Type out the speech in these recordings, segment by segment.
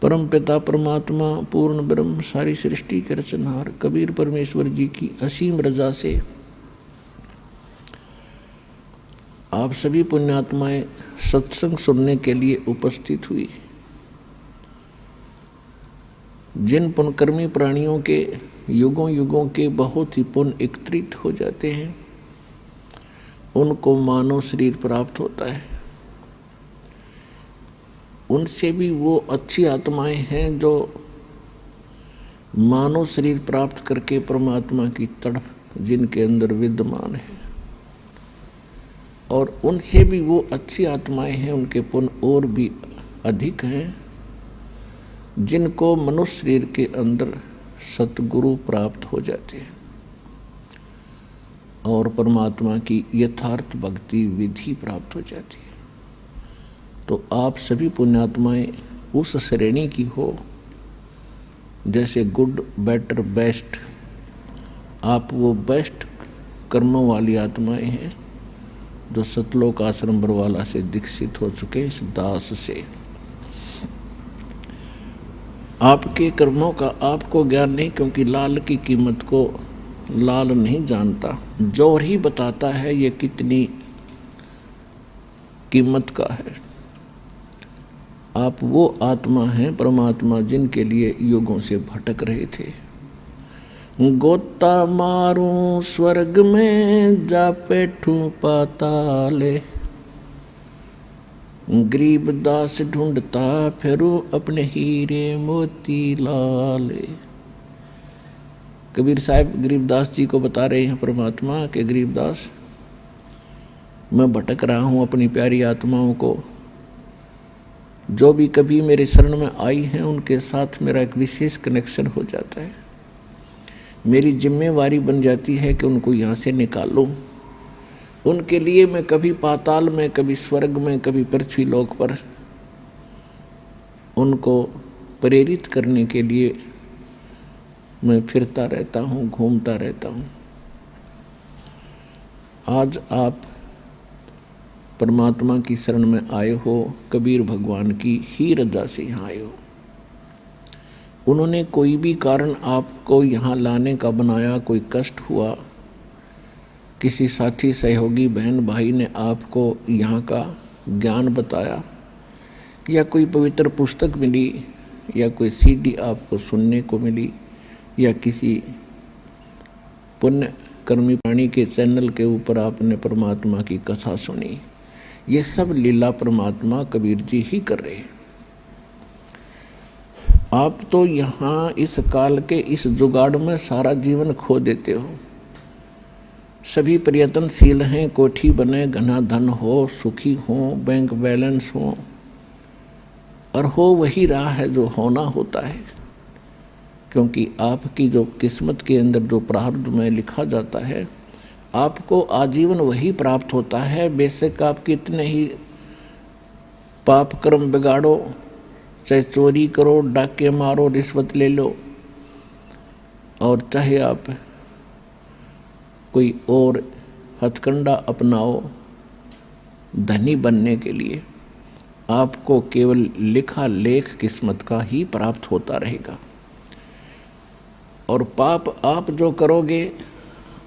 परम पिता परमात्मा पूर्ण ब्रह्म सारी सृष्टि के रचनहार कबीर परमेश्वर जी की असीम रजा से आप सभी पुण्यात्माएं सत्संग सुनने के लिए उपस्थित हुई। जिन पुण्यकर्मी प्राणियों के युगों युगों के बहुत ही पुण्य एकत्रित हो जाते हैं उनको मानव शरीर प्राप्त होता है। उनसे भी वो अच्छी आत्माएं हैं जो मानव शरीर प्राप्त करके परमात्मा की तड़प जिनके अंदर विद्यमान है, और उनसे भी वो अच्छी आत्माएं हैं, उनके पुण्य और भी अधिक हैं, जिनको मनुष्य शरीर के अंदर सतगुरु प्राप्त हो जाते हैं और परमात्मा की यथार्थ भक्ति विधि प्राप्त हो जाती है। तो आप सभी पुण्यात्माएं उस श्रेणी की हो जैसे गुड बेटर बेस्ट, आप वो बेस्ट कर्मों वाली आत्माएं हैं जो सतलोक आश्रम बरवाला से दीक्षित हो चुके इस दास से। आपके कर्मों का आपको ज्ञान नहीं, क्योंकि लाल की कीमत को लाल नहीं जानता, जोर ही बताता है ये कितनी कीमत का है। आप वो आत्मा हैं परमात्मा जिनके लिए युगों से भटक रहे थे। गोता मारूं स्वर्ग में जा बैठूं पाताले, गरीब दास ढूंढता फिरूं अपने हीरे मोती लाले। कबीर साहब गरीबदास जी को बता रहे हैं परमात्मा के गरीबदास मैं भटक रहा हूँ अपनी प्यारी आत्माओं को, जो भी कभी मेरे शरण में आई हैं उनके साथ मेरा एक विशेष कनेक्शन हो जाता है। मेरी जिम्मेवारी बन जाती है कि उनको यहाँ से निकालूं। उनके लिए मैं कभी पाताल में, कभी स्वर्ग में, कभी पृथ्वी लोक पर उनको प्रेरित करने के लिए मैं फिरता रहता हूँ, घूमता रहता हूँ। आज आप परमात्मा की शरण में आए हो, कबीर भगवान की ही रजा से यहाँ आए हो। उन्होंने कोई भी कारण आपको यहाँ लाने का बनाया, कोई कष्ट हुआ, किसी साथी सहयोगी बहन भाई ने आपको यहाँ का ज्ञान बताया, या कोई पवित्र पुस्तक मिली, या कोई सीडी आपको सुनने को मिली, या किसी पुण्य कर्मी प्राणी के चैनल के ऊपर आपने परमात्मा की कथा सुनी, ये सब लीला परमात्मा कबीर जी ही कर रहे हैं। आप तो यहाँ इस काल के इस जुगाड़ में सारा जीवन खो देते हो। सभी प्रयत्नशील हैं, कोठी बने, घना धन हो, सुखी हो, बैंक बैलेंस हो, और हो वही रहा है जो होना होता है, क्योंकि आपकी जो किस्मत के अंदर जो प्रारब्ध में लिखा जाता है आपको आजीवन वही प्राप्त होता है। बेशक आप कितने ही पाप कर्म बिगाड़ो, चाहे चोरी करो, डाके मारो, रिश्वत ले लो, और चाहे आप कोई और हथकंडा अपनाओ धनी बनने के लिए, आपको केवल लिखा लेख किस्मत का ही प्राप्त होता रहेगा। और पाप आप जो करोगे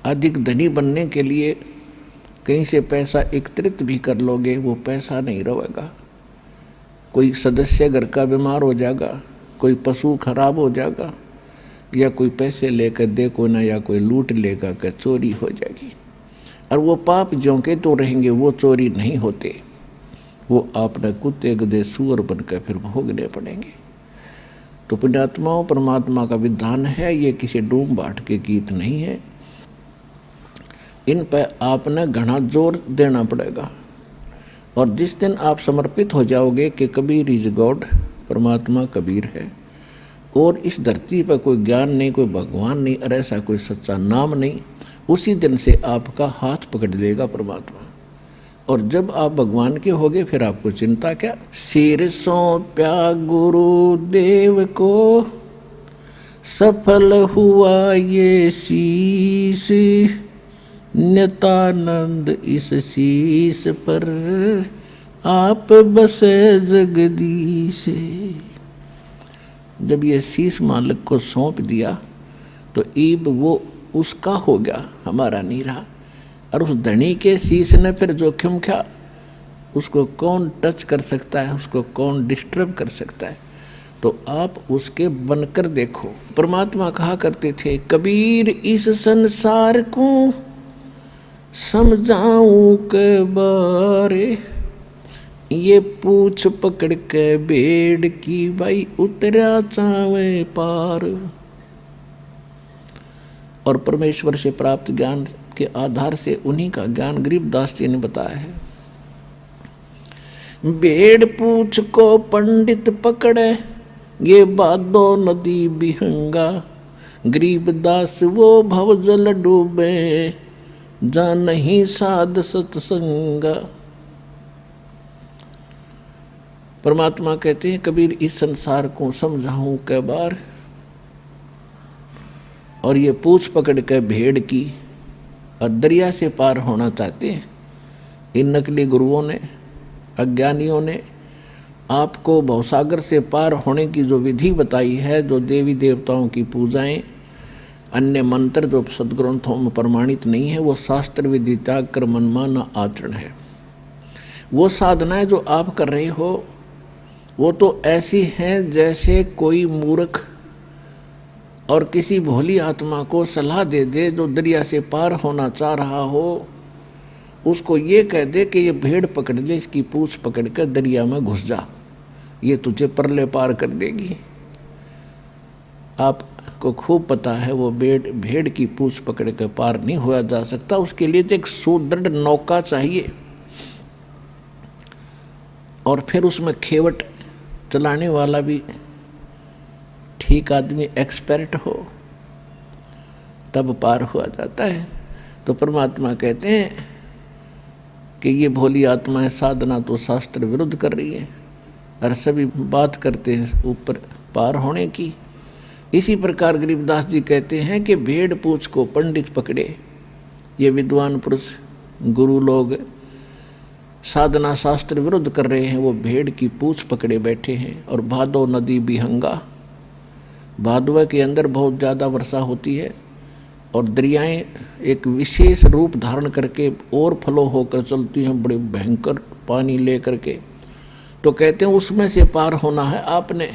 अधिक धनी बनने के लिए कहीं से पैसा एकत्रित भी कर लोगे, वो पैसा नहीं रहेगा। कोई सदस्य घर का बीमार हो जाएगा, कोई पशु खराब हो जाएगा, या कोई पैसे लेकर देखो ना, या कोई लूट लेगा कि चोरी हो जाएगी, और वो पाप ज्यों के तो रहेंगे, वो चोरी नहीं होते, वो आपने कुत्ते गधे सूअर बनकर फिर भोगने पड़ेंगे। तो पुण्यात्माओं परमात्मा का विधान है, ये किसी डूम बाट के गीत नहीं है। इन पर आपने घना जोर देना पड़ेगा, और जिस दिन आप समर्पित हो जाओगे कि कबीर इज गॉड, परमात्मा कबीर है, और इस धरती पर कोई ज्ञान नहीं, कोई भगवान नहीं, और ऐसा कोई सच्चा नाम नहीं, उसी दिन से आपका हाथ पकड़ लेगा परमात्मा। और जब आप भगवान के होगे फिर आपको चिंता क्या। सिर सौंप्या गुरुदेव को, सफल हुआ ये शीश, नित्यानंद इस शीश पर आप बसे जगदीश। जब ये शीश मालिक को सौंप दिया तो ईब वो उसका हो गया, हमारा नहीं रहा। और उस धनी के शीश ने फिर जोखिम क्या, उसको कौन टच कर सकता है, उसको कौन डिस्टर्ब कर सकता है। तो आप उसके बनकर देखो। परमात्मा कहा करते थे, कबीर इस संसार को समझाऊं के बारे, ये पूछ पकड़ के भेड़ की भाई उतरा चावे पार। और परमेश्वर से प्राप्त ज्ञान के आधार से उन्हीं का ज्ञान गरीबदास जी ने बताया है। भेड़ पूछ को पंडित पकड़े, ये बादो नदी बिहंगा, गरीबदास वो भवजल डूबे, जा नहीं साध सत्संगा। परमात्मा कहते हैं, कबीर इस संसार को समझाऊं कै बार, और ये पूछ पकड़ के भेड़ की और दरिया से पार होना चाहते हैं। इन नकली गुरुओं ने, अज्ञानियों ने आपको भवसागर से पार होने की जो विधि बताई है, जो देवी देवताओं की पूजाएं, अन्य मंत्र जो सदग्रंथों में प्रमाणित नहीं है, वो शास्त्र विधि त्याग कर मनमाना आचरण है। वो साधनाएं जो आप कर रहे हो वो तो ऐसी हैं जैसे कोई मूर्ख और किसी भोली आत्मा को सलाह दे दे जो दरिया से पार होना चाह रहा हो, उसको ये कह दे कि ये भेड़ पकड़ ले, इसकी पूंछ पकड़ कर दरिया में घुस जा, ये तुझे परले पार कर देगी। आपको खूब पता है वो भेड़ की पूंछ पकड़ कर पार नहीं होया जा सकता। उसके लिए तो एक सुदृढ़ नौका चाहिए और फिर उसमें खेवट चलाने वाला भी ठीक आदमी, एक्सपर्ट हो, तब पार हुआ जाता है। तो परमात्मा कहते हैं कि ये भोली आत्माएं साधना तो शास्त्र विरुद्ध कर रही है और सभी बात करते हैं ऊपर पार होने की। इसी प्रकार गरीबदास जी कहते हैं कि भेड़ पूछ को पंडित पकड़े, ये विद्वान पुरुष गुरु लोग साधना शास्त्र विरुद्ध कर रहे हैं, वो भेड़ की पूंछ पकड़े बैठे हैं। और भादो नदी बिहंगा, भादवा के अंदर बहुत ज़्यादा वर्षा होती है और दरियाएं एक विशेष रूप धारण करके और फ्लो होकर चलती हैं, बड़े भयंकर पानी ले करके। तो कहते हैं उसमें से पार होना है आपने,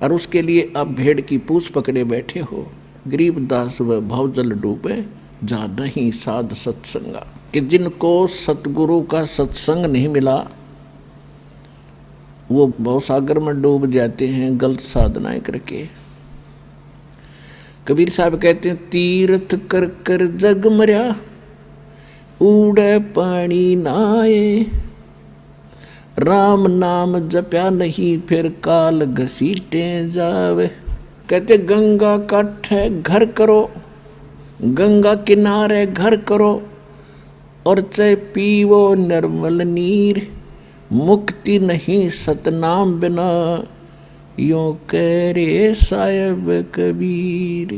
और उसके लिए आप भेड़ की पूंछ पकड़े बैठे हो। गरीबदास व भवजल डूबे, जा नहीं साध सत्संगा, कि जिनको सतगुरु का सत्संग नहीं मिला वो भवसागर में डूब जाते हैं गलत साधनाएं करके। कबीर साहब कहते हैं, तीर्थ कर कर जग मर्या, उड़े पानी नाए, राम नाम जप्या नहीं फिर काल घसीटे जावे। कहते गंगा काठे घर करो, गंगा किनारे घर करो, और चाहे पीवो निर्मल नीर, मुक्ति नहीं सतनाम बिना, यों कह रे साहिब कबीर।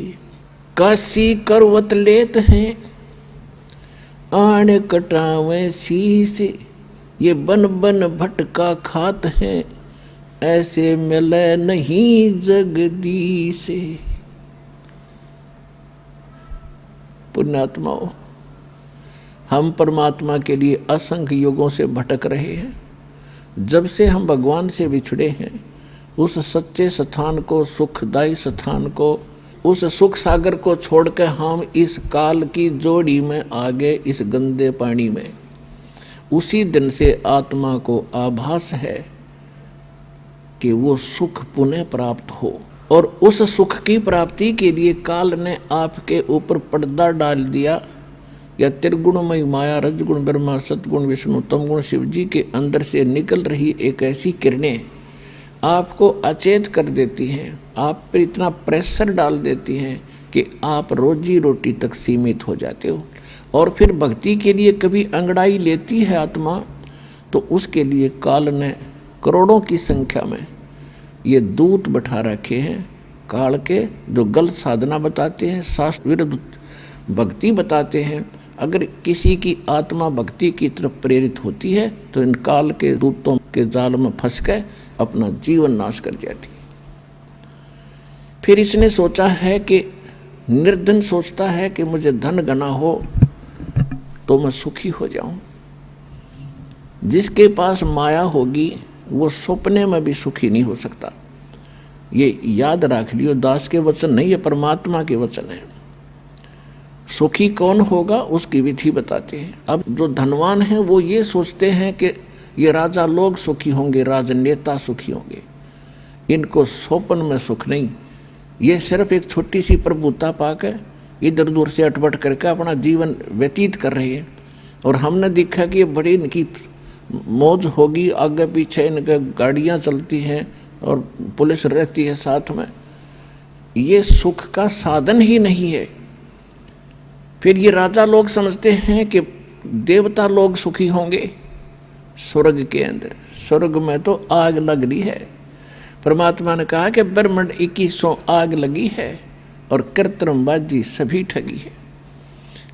काशी करवत लेत हैं, आण कटावे शीश, ये बन बन भटका खात हैं, ऐसे मिले नहीं जगदीश। पुण्यात्माओं, हम परमात्मा के लिए असंख्य युगों से भटक रहे हैं। जब से हम भगवान से बिछड़े हैं, उस सच्चे स्थान को, सुखदायी स्थान को, उस सुख सागर को छोड़कर हम इस काल की जोड़ी में आ गए, इस गंदे पानी में। उसी दिन से आत्मा को आभास है कि वो सुख पुनः प्राप्त हो, और उस सुख की प्राप्ति के लिए काल ने आपके ऊपर पर्दा डाल दिया। या त्रिगुणमयी माया, रजगुण ब्रह्मा, सतगुण विष्णु, तमगुण शिव जी के अंदर से निकल रही एक ऐसी किरणें आपको अचेत कर देती हैं, आप पर इतना प्रेशर डाल देती हैं कि आप रोजी रोटी तक सीमित हो जाते हो। और फिर भक्ति के लिए कभी अंगड़ाई लेती है आत्मा, तो उसके लिए काल ने करोड़ों की संख्या में ये दूत बैठा रखे हैं काल के, जो गलत साधना बताते हैं, शास्त्र विरुद्ध भक्ति बताते हैं। अगर किसी की आत्मा भक्ति की तरफ प्रेरित होती है तो इन काल के दूतों के जाल में फंस कर अपना जीवन नाश कर जाती है। फिर इसने सोचा है कि निर्धन सोचता है कि मुझे धन घना हो तो मैं सुखी हो जाऊं। जिसके पास माया होगी वो सपने में भी सुखी नहीं हो सकता। ये याद रख लियो, दास के वचन नहीं, ये परमात्मा के वचन है। सुखी कौन होगा उसकी विधि बताते हैं। अब जो धनवान हैं वो ये सोचते हैं कि ये राजा लोग सुखी होंगे, राजनेता सुखी होंगे, इनको स्वप्न में सुख नहीं, ये सिर्फ एक छोटी सी प्रभुता पाकर इधर उधर से अटपट करके अपना जीवन व्यतीत कर रहे हैं। और हमने देखा कि ये बड़ी इनकी मौज होगी, आगे पीछे इनके गाड़ियाँ चलती हैं और पुलिस रहती है साथ में। ये सुख का साधन ही नहीं है। फिर ये राजा लोग समझते हैं कि देवता लोग सुखी होंगे स्वर्ग के अंदर, स्वर्ग में तो आग लग रही है। परमात्मा ने कहा कि ब्रह्मांड 2100 आग लगी है और कृत्रिमबाजी सभी ठगी है।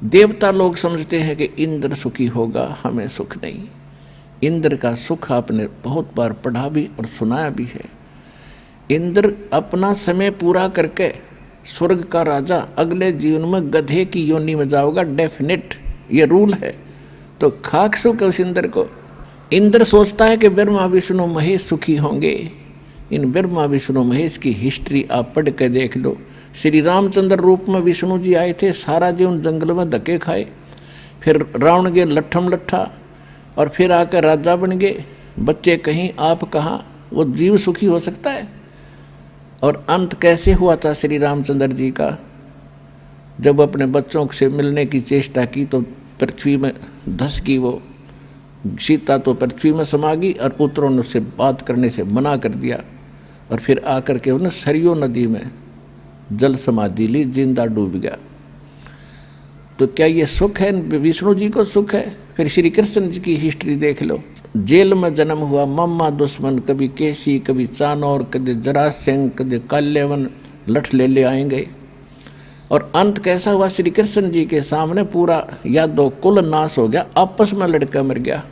देवता लोग समझते हैं कि इंद्र सुखी होगा, हमें सुख नहीं। इंद्र का सुख आपने बहुत बार पढ़ा भी और सुनाया भी है। इंद्र अपना समय पूरा करके स्वर्ग का राजा अगले जीवन में गधे की योनि में जाओगा, डेफिनेट, ये रूल है। तो खाक सुख उस इंद्र को। इंद्र सोचता है कि ब्रह्मा विष्णु महेश सुखी होंगे। इन ब्रह्मा विष्णु महेश की हिस्ट्री आप पढ़ के देख लो। श्री रामचंद्र रूप में विष्णु जी आए थे, सारा जीवन जंगल में धक्के खाए, फिर रावण के लट्ठम लट्ठा, और फिर आकर राजा बन गए। बच्चे कहीं आप कहाँ, वो जीव सुखी हो सकता है? और अंत कैसे हुआ था श्री रामचंद्र जी का? जब अपने बच्चों से मिलने की चेष्टा की तो पृथ्वी में धस गई वो सीता, तो पृथ्वी में समा गई और पुत्रों ने उससे बात करने से मना कर दिया। और फिर आकर के उन्हें सरयू नदी में जल समाधि ली, जिंदा डूब गया। तो क्या ये सुख है? विष्णु जी को सुख है? फिर श्री कृष्ण जी की हिस्ट्री देख लो। जेल में जन्म हुआ, मम्मा दुश्मन, कभी केसी, कभी चानौर, कभी जरासंध, कभी काल्यवन, लठ ले आएंगे। और अंत कैसा हुआ? श्री कृष्ण जी के सामने पूरा यादव कुल नाश हो गया, आपस में लड़का मर गया।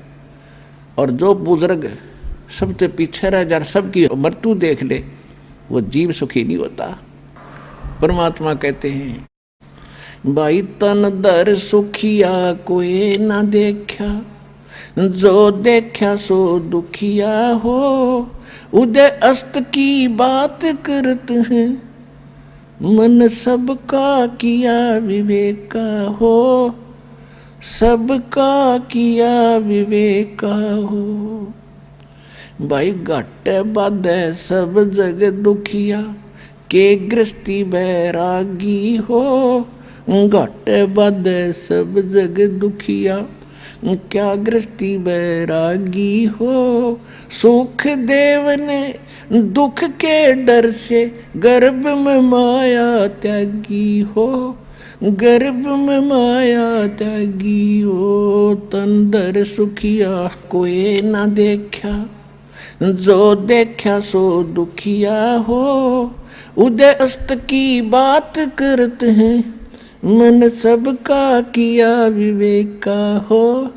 और जो बुजुर्ग सबसे पीछे रह जा, सबकी मृत्यु देख ले, वो जीव सुखी नहीं होता। परमात्मा कहते हैं, भाई तन दर सुखिया कोई ना देखा, जो देखा सो दुखिया हो, उदय अस्त की बात करते हैं, मन सबका किया विवेका हो, सबका किया विवेका हो। भाई घाटे बाधे सब जग दुखिया, के गृहस्थी बैरागी हो, घाटे बाधे सब जग दुखिया, क्या गृहस्थी बैरागी हो। सुख देव ने दुख के डर से गर्भ में माया त्यागी हो, गर्भ में माया त्यागी हो। तन दर सुखिया कोई ना देखा, जो देखा सो दुखिया हो, उदय अस्त की बात करते हैं, मन सबका किया विवेका हो,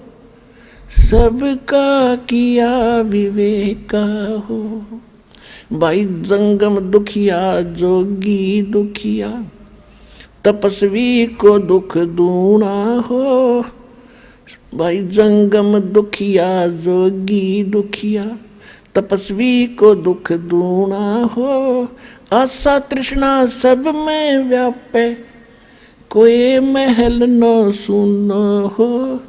सबका किया विवेका हो। भाई जंगम दुखिया जोगी दुखिया, तपस्वी को दुख दूना हो। भाई जंगम दुखिया जोगी दुखिया, तपस्वी को दुख दूना हो। आशा तृष्णा सब में व्यापे, कोई महल न सुना हो,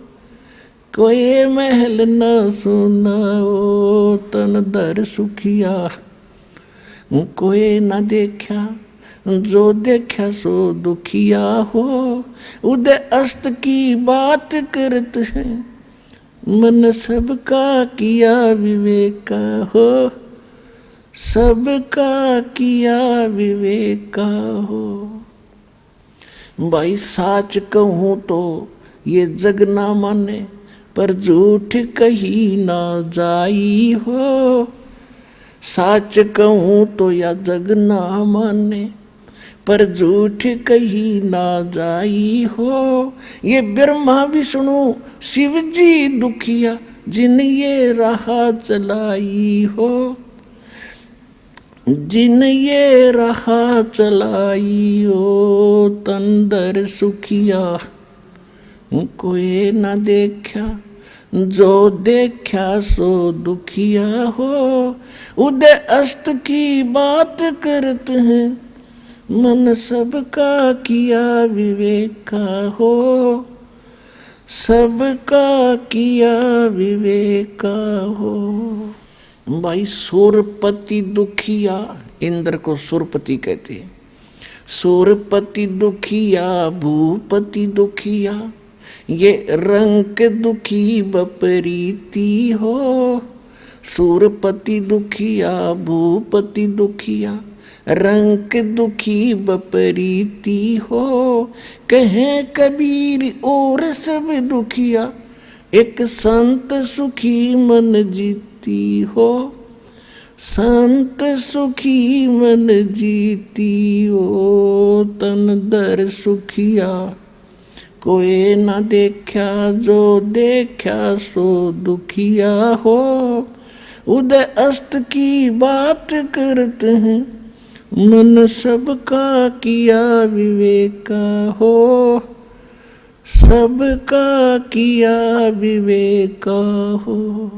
कोई महल न सुना हो। तन दर सुखिया कोई न देखा, जो देखा सो दुखिया हो, उदय अस्त की बात करते हैं, मन सबका किया विवेका हो, सबका किया विवेका हो। भाई साच कहूँ तो ये जग ना माने, पर झूठ कही ना जाई हो। साच कहूँ तो या जग ना माने, पर झूठ कही ना जाई हो। ये ब्रह्मा विष्णु शिव जी दुखिया, जिन ये राह चलाई हो। जिन ये रहा चलाई ओ तंदर सुखिया, कोई न देखा जो देखा सो दुखिया हो। उदय अस्त की बात करते हैं, मन सबका किया विवेक का हो, सबका किया विवेक का हो। भाई सूरपति दुखिया, इंद्र को सूरपति कहते हैं। सूरपति दुखिया भूपति दुखिया, ये रंग दुखी बपरीती हो। सूरपति दुखिया भूपति दुखिया, रंग दुखी बपरीती हो। कहे कबीर और सब दुखिया, एक संत सुखी मन जीती हो। संत सुखी मन जीती हो, तन दर सुखिया, कोई न देखा जो देखा सो दुखिया हो। उदय अस्त की बात करते हैं, मन सबका किया विवेक का हो, सबका किया विवेक का हो।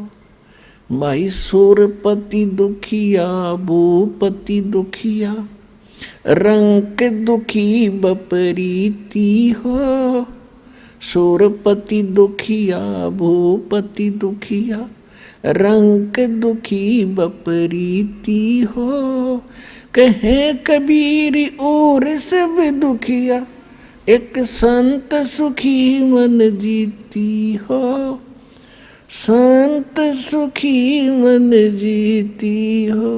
भाई सूरपति दुखिया भूपति दुखिया, रंग दुखी बपरीती हो। सूरपति दुखिया भूपति दुखिया, रंग दुखी बपरीती हो। कहे कबीर और सब दुखिया, एक संत सुखी मन जीती हो। संत सुखी मन जीती हो।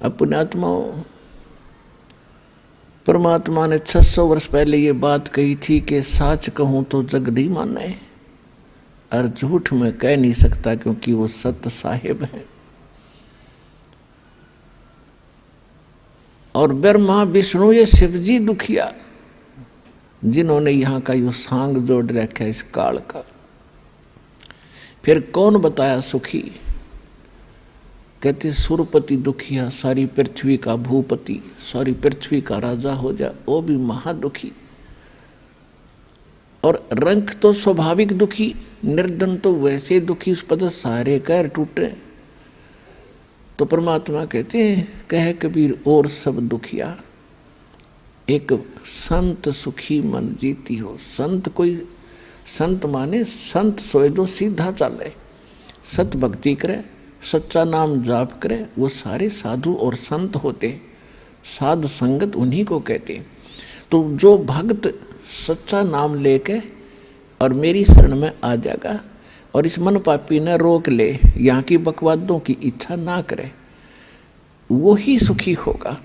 अपने आत्माओं, परमात्मा ने 600 वर्ष पहले ये बात कही थी कि सच कहूं तो जग नहीं माने, और झूठ में कह नहीं सकता क्योंकि वो सत्य साहिब है। और ब्रह्मा विष्णु ये शिवजी दुखिया, जिन्होंने यहाँ का यो सांग जोड़ रखा है इस काल का। फिर कौन बताया सुखी? कहते सुरपति दुखिया, सारी पृथ्वी का भूपति, सारी पृथ्वी का राजा हो जा, वो भी महादुखी। और रंग तो स्वाभाविक दुखी, निर्धन तो वैसे दुखी, उस पर सारे कैर टूटे। तो परमात्मा कहते हैं, कह कबीर और सब दुखिया, एक संत सुखी मन जीती हो। संत कोई, संत माने संत सोए जो सीधा चले, सत भक्ति करे, सच्चा नाम जाप करे, वो सारे साधु और संत होते। साध संगत उन्हीं को कहते। तो जो भक्त सच्चा नाम लेके और मेरी शरण में आ जाएगा और इस मन पापी ने रोक ले, यहाँ की बकवादों की इच्छा ना करे, वो ही सुखी होगा।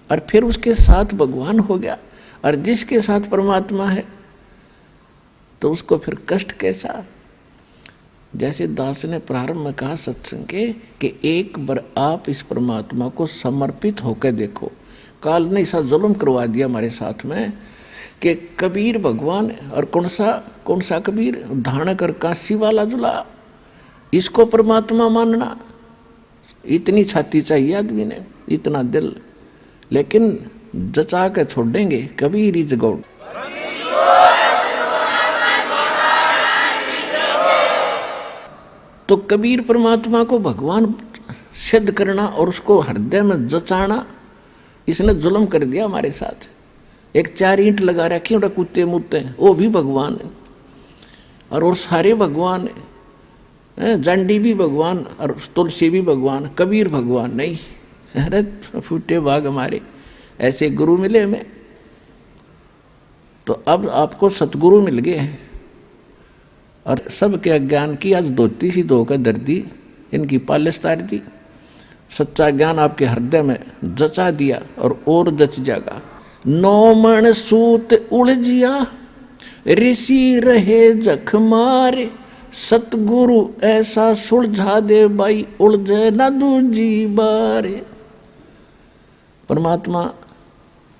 और फिर उसके साथ भगवान हो गया, और जिसके साथ परमात्मा है तो उसको फिर कष्ट कैसा। जैसे दास ने प्रारंभ में कहा सत्संग के कि एक बार आप इस परमात्मा को समर्पित होकर देखो। काल ने ऐसा जुल्म करवा दिया हमारे साथ में कि कबीर भगवान, और कौन सा कबीर, धानक और काशी वाला जुला, इसको परमात्मा मानना। इतनी छाती चाहिए आदमी ने, इतना दिल, लेकिन जचा के छोड़ देंगे। Kabir is God. तो कबीर परमात्मा को भगवान सिद्ध करना और उसको हृदय में जचाना, इसने जुल्म कर दिया हमारे साथ। एक 4 ईंट लगा रखी उड़ा कुत्ते मुत्ते, वो भी भगवान है, और सारे भगवान है। जंडी भी भगवान और तुलसी भी भगवान, कबीर भगवान नहीं। अरे फूटे भाग हमारे, ऐसे गुरु मिले हमें। तो अब आपको सतगुरु मिल गए हैं, और सबके अज्ञान की आज धोती सी धोकर दर दी, इनकी पालिश तार दी। सच्चा ज्ञान आपके हृदय में जचा दिया और जच जाएगा। 9 मण सूत उलझिया, ऋषि रहे जख मारे। सतगुरु ऐसा सुलझा दे भाई, उलझे न दूजी बारे। परमात्मा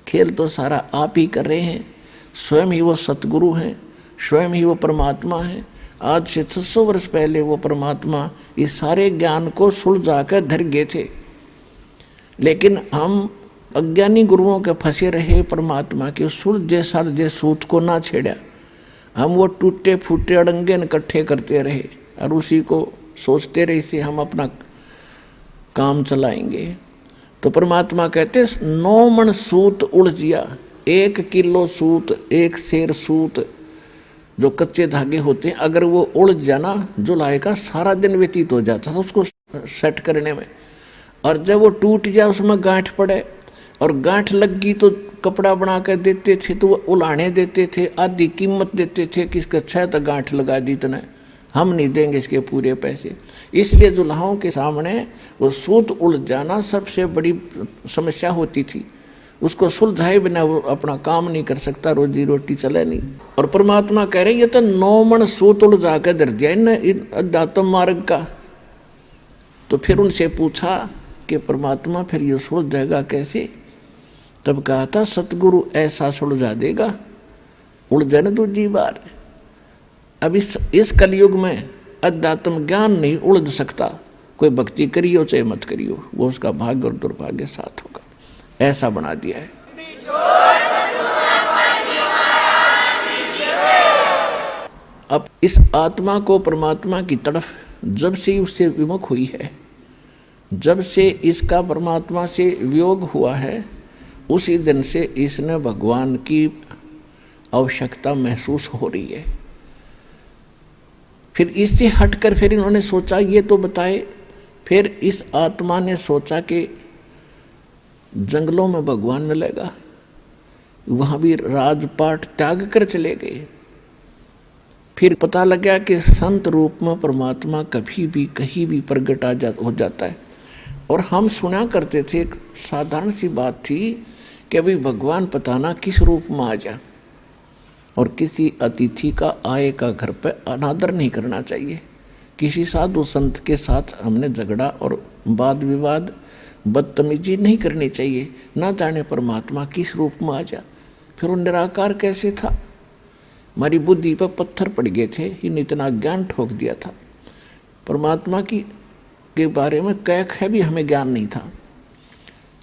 खेल तो सारा आप ही कर रहे हैं। स्वयं ही वो सतगुरु हैं, स्वयं ही वो परमात्मा है। आज से 600 वर्ष पहले वो परमात्मा इस सारे ज्ञान को सुलझा कर धर गए थे, लेकिन हम अज्ञानी गुरुओं के फंसे रहे परमात्मा के सुलझे सालझे सूत को ना छेड़ा। हम वो टूटे फूटे अड़ंगे इकट्ठे करते रहे और उसी को सोचते रहे से हम अपना काम चलाएंगे। तो परमात्मा कहते 9 मन सूत उलझिया, 1 किलो सूत, 1 सेर सूत जो कच्चे धागे होते हैं, अगर वो उलझ जाना जुलाई का सारा दिन व्यतीत हो जाता था उसको सेट करने में। और जब वो टूट जाए उसमें गांठ पड़े और गांठ लग गई तो कपड़ा बना कर देते थे, तो वो उलाने देते थे, आधी कीमत देते थे कि इसका 6 तो गांठ लगा दी, इतना हम नहीं देंगे इसके पूरे पैसे। इसलिए दुल्हाओं के सामने वो सूत उलझ जाना सबसे बड़ी समस्या होती थी। उसको सुलझाए बिना वो अपना काम नहीं कर सकता, रोजी रोटी चले नहीं। और परमात्मा कह रहे ये तो 9 मन सूत उलझा कर धर दिया इन अध्यात्म मार्ग का। तो फिर उनसे पूछा कि परमात्मा फिर ये सुलझ जाएगा कैसे? तब कहा था सतगुरु ऐसा सुलझा देगा, उलझन दूजी बार। अब इस कलयुग में अध्यात्म ज्ञान नहीं उलझ सकता, कोई भक्ति करियो चाहे मत करियो, वो उसका भाग्य और दुर्भाग्य साथ होगा, ऐसा बना दिया है। अब इस आत्मा को परमात्मा की तरफ जब से उससे विमुख हुई है, जब से इसका परमात्मा से वियोग हुआ है, उसी दिन से इसने भगवान की आवश्यकता महसूस हो रही है। फिर इससे हटकर फिर इन्होंने सोचा ये तो बताए। फिर इस आत्मा ने सोचा कि जंगलों में भगवान मिलेगा, वहाँ भी राजपाट त्याग कर चले गए। फिर पता लगा कि संत रूप में परमात्मा कभी भी कहीं भी प्रकट हो जाता है। और हम सुना करते थे, एक साधारण सी बात थी कि अभी भगवान पता ना किस रूप में आ जा, और किसी अतिथि का आए का घर पे अनादर नहीं करना चाहिए। किसी साधु संत के साथ हमने झगड़ा और वाद विवाद बदतमीजी नहीं करनी चाहिए। ना जाने परमात्मा किस रूप में आ जा। फिर वो निराकार कैसे था, हमारी बुद्धि पर पत्थर पड़ गए थे, इन इतना ज्ञान ठोक दिया था। परमात्मा के बारे में कैक है भी हमें ज्ञान नहीं था।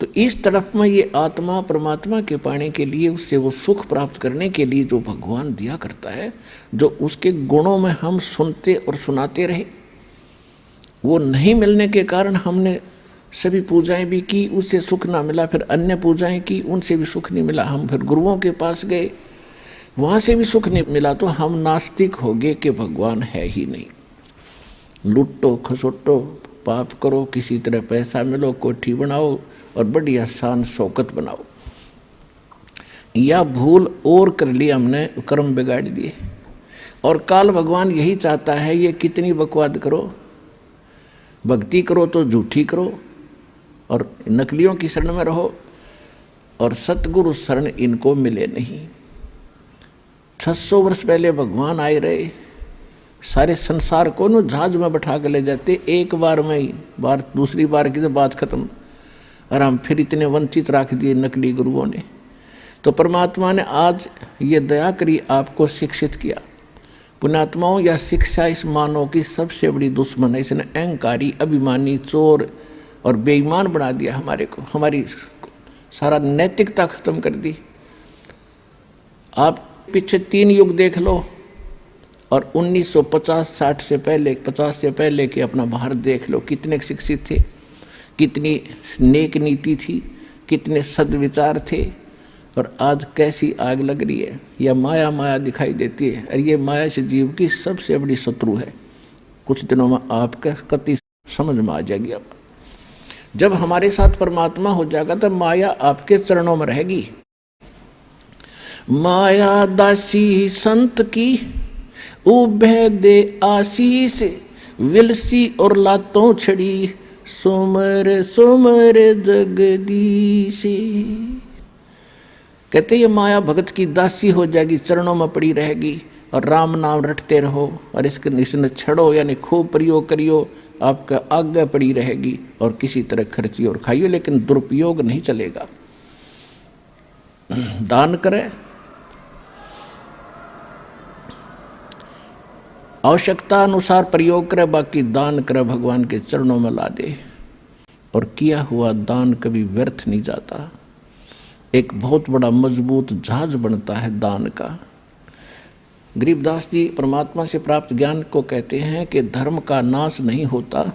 तो इस तरफ में ये आत्मा परमात्मा के पाने के लिए, उससे वो सुख प्राप्त करने के लिए जो भगवान दिया करता है, जो उसके गुणों में हम सुनते और सुनाते रहे, वो नहीं मिलने के कारण हमने सभी पूजाएं भी की, उससे सुख ना मिला। फिर अन्य पूजाएं की, उनसे भी सुख नहीं मिला। हम फिर गुरुओं के पास गए, वहाँ से भी सुख नहीं मिला। तो हम नास्तिक हो गए कि भगवान है ही नहीं। लुटो खसोटो पाप करो, किसी तरह पैसा मिलो, कोठी बनाओ और बड़ी आसान शौकत बनाओ, या भूल और कर ली हमने, कर्म बिगाड़ दिए। और काल भगवान यही चाहता है, ये कितनी बकवाद करो, भक्ति करो तो झूठी करो और नकलियों की शरण में रहो, और सतगुरु शरण इनको मिले नहीं। 600 वर्ष पहले भगवान आए रहे, सारे संसार को न जहाज में बैठा कर ले जाते, एक बार में ही, बार दूसरी बार की तो बात खत्म। और हम फिर इतने वंचित रख दिए नकली गुरुओं ने। तो परमात्मा ने आज ये दया करी, आपको शिक्षित किया। पुण्यात्माओं, या शिक्षा इस मानव की सबसे बड़ी दुश्मन है। इसने अहंकारी, अभिमानी, चोर और बेईमान बना दिया हमारे को, हमारी सारा नैतिकता खत्म कर दी। आप पीछे 3 युग देख लो, और 1950-60 से पहले, 50 से पहले के अपना भारत देख लो, कितने शिक्षित थे, कितनी नेक नीति थी, कितने सद्विचार थे। और आज कैसी आग लग रही है, या माया माया दिखाई देती है। और ये माया से जीव की सबसे बड़ी शत्रु है। कुछ दिनों में आपका कति समझ में आ जाएगी। अब जब हमारे साथ परमात्मा हो जाएगा तब माया आपके चरणों में रहेगी। माया दासी संत की उभय दे आशीष, विलसी और लातों छड़ी, सुमर सुमर जगदीश। कहते ये माया भगत की दासी हो जाएगी, चरणों में पड़ी रहेगी, और राम नाम रटते रहो, और इसने छड़ो यानी खूब प्रयोग करियो, आपका आज्ञा पड़ी रहेगी, और किसी तरह खर्चियो और खाइयो, लेकिन दुरुपयोग नहीं चलेगा। दान करें, आवश्यकता अनुसार प्रयोग करे, बाकी दान करे भगवान के चरणों में ला दे। और किया हुआ दान कभी व्यर्थ नहीं जाता, एक बहुत बड़ा मजबूत जहाज बनता है दान का। गरीबदास जी परमात्मा से प्राप्त ज्ञान को कहते हैं कि धर्म का नाश नहीं होता,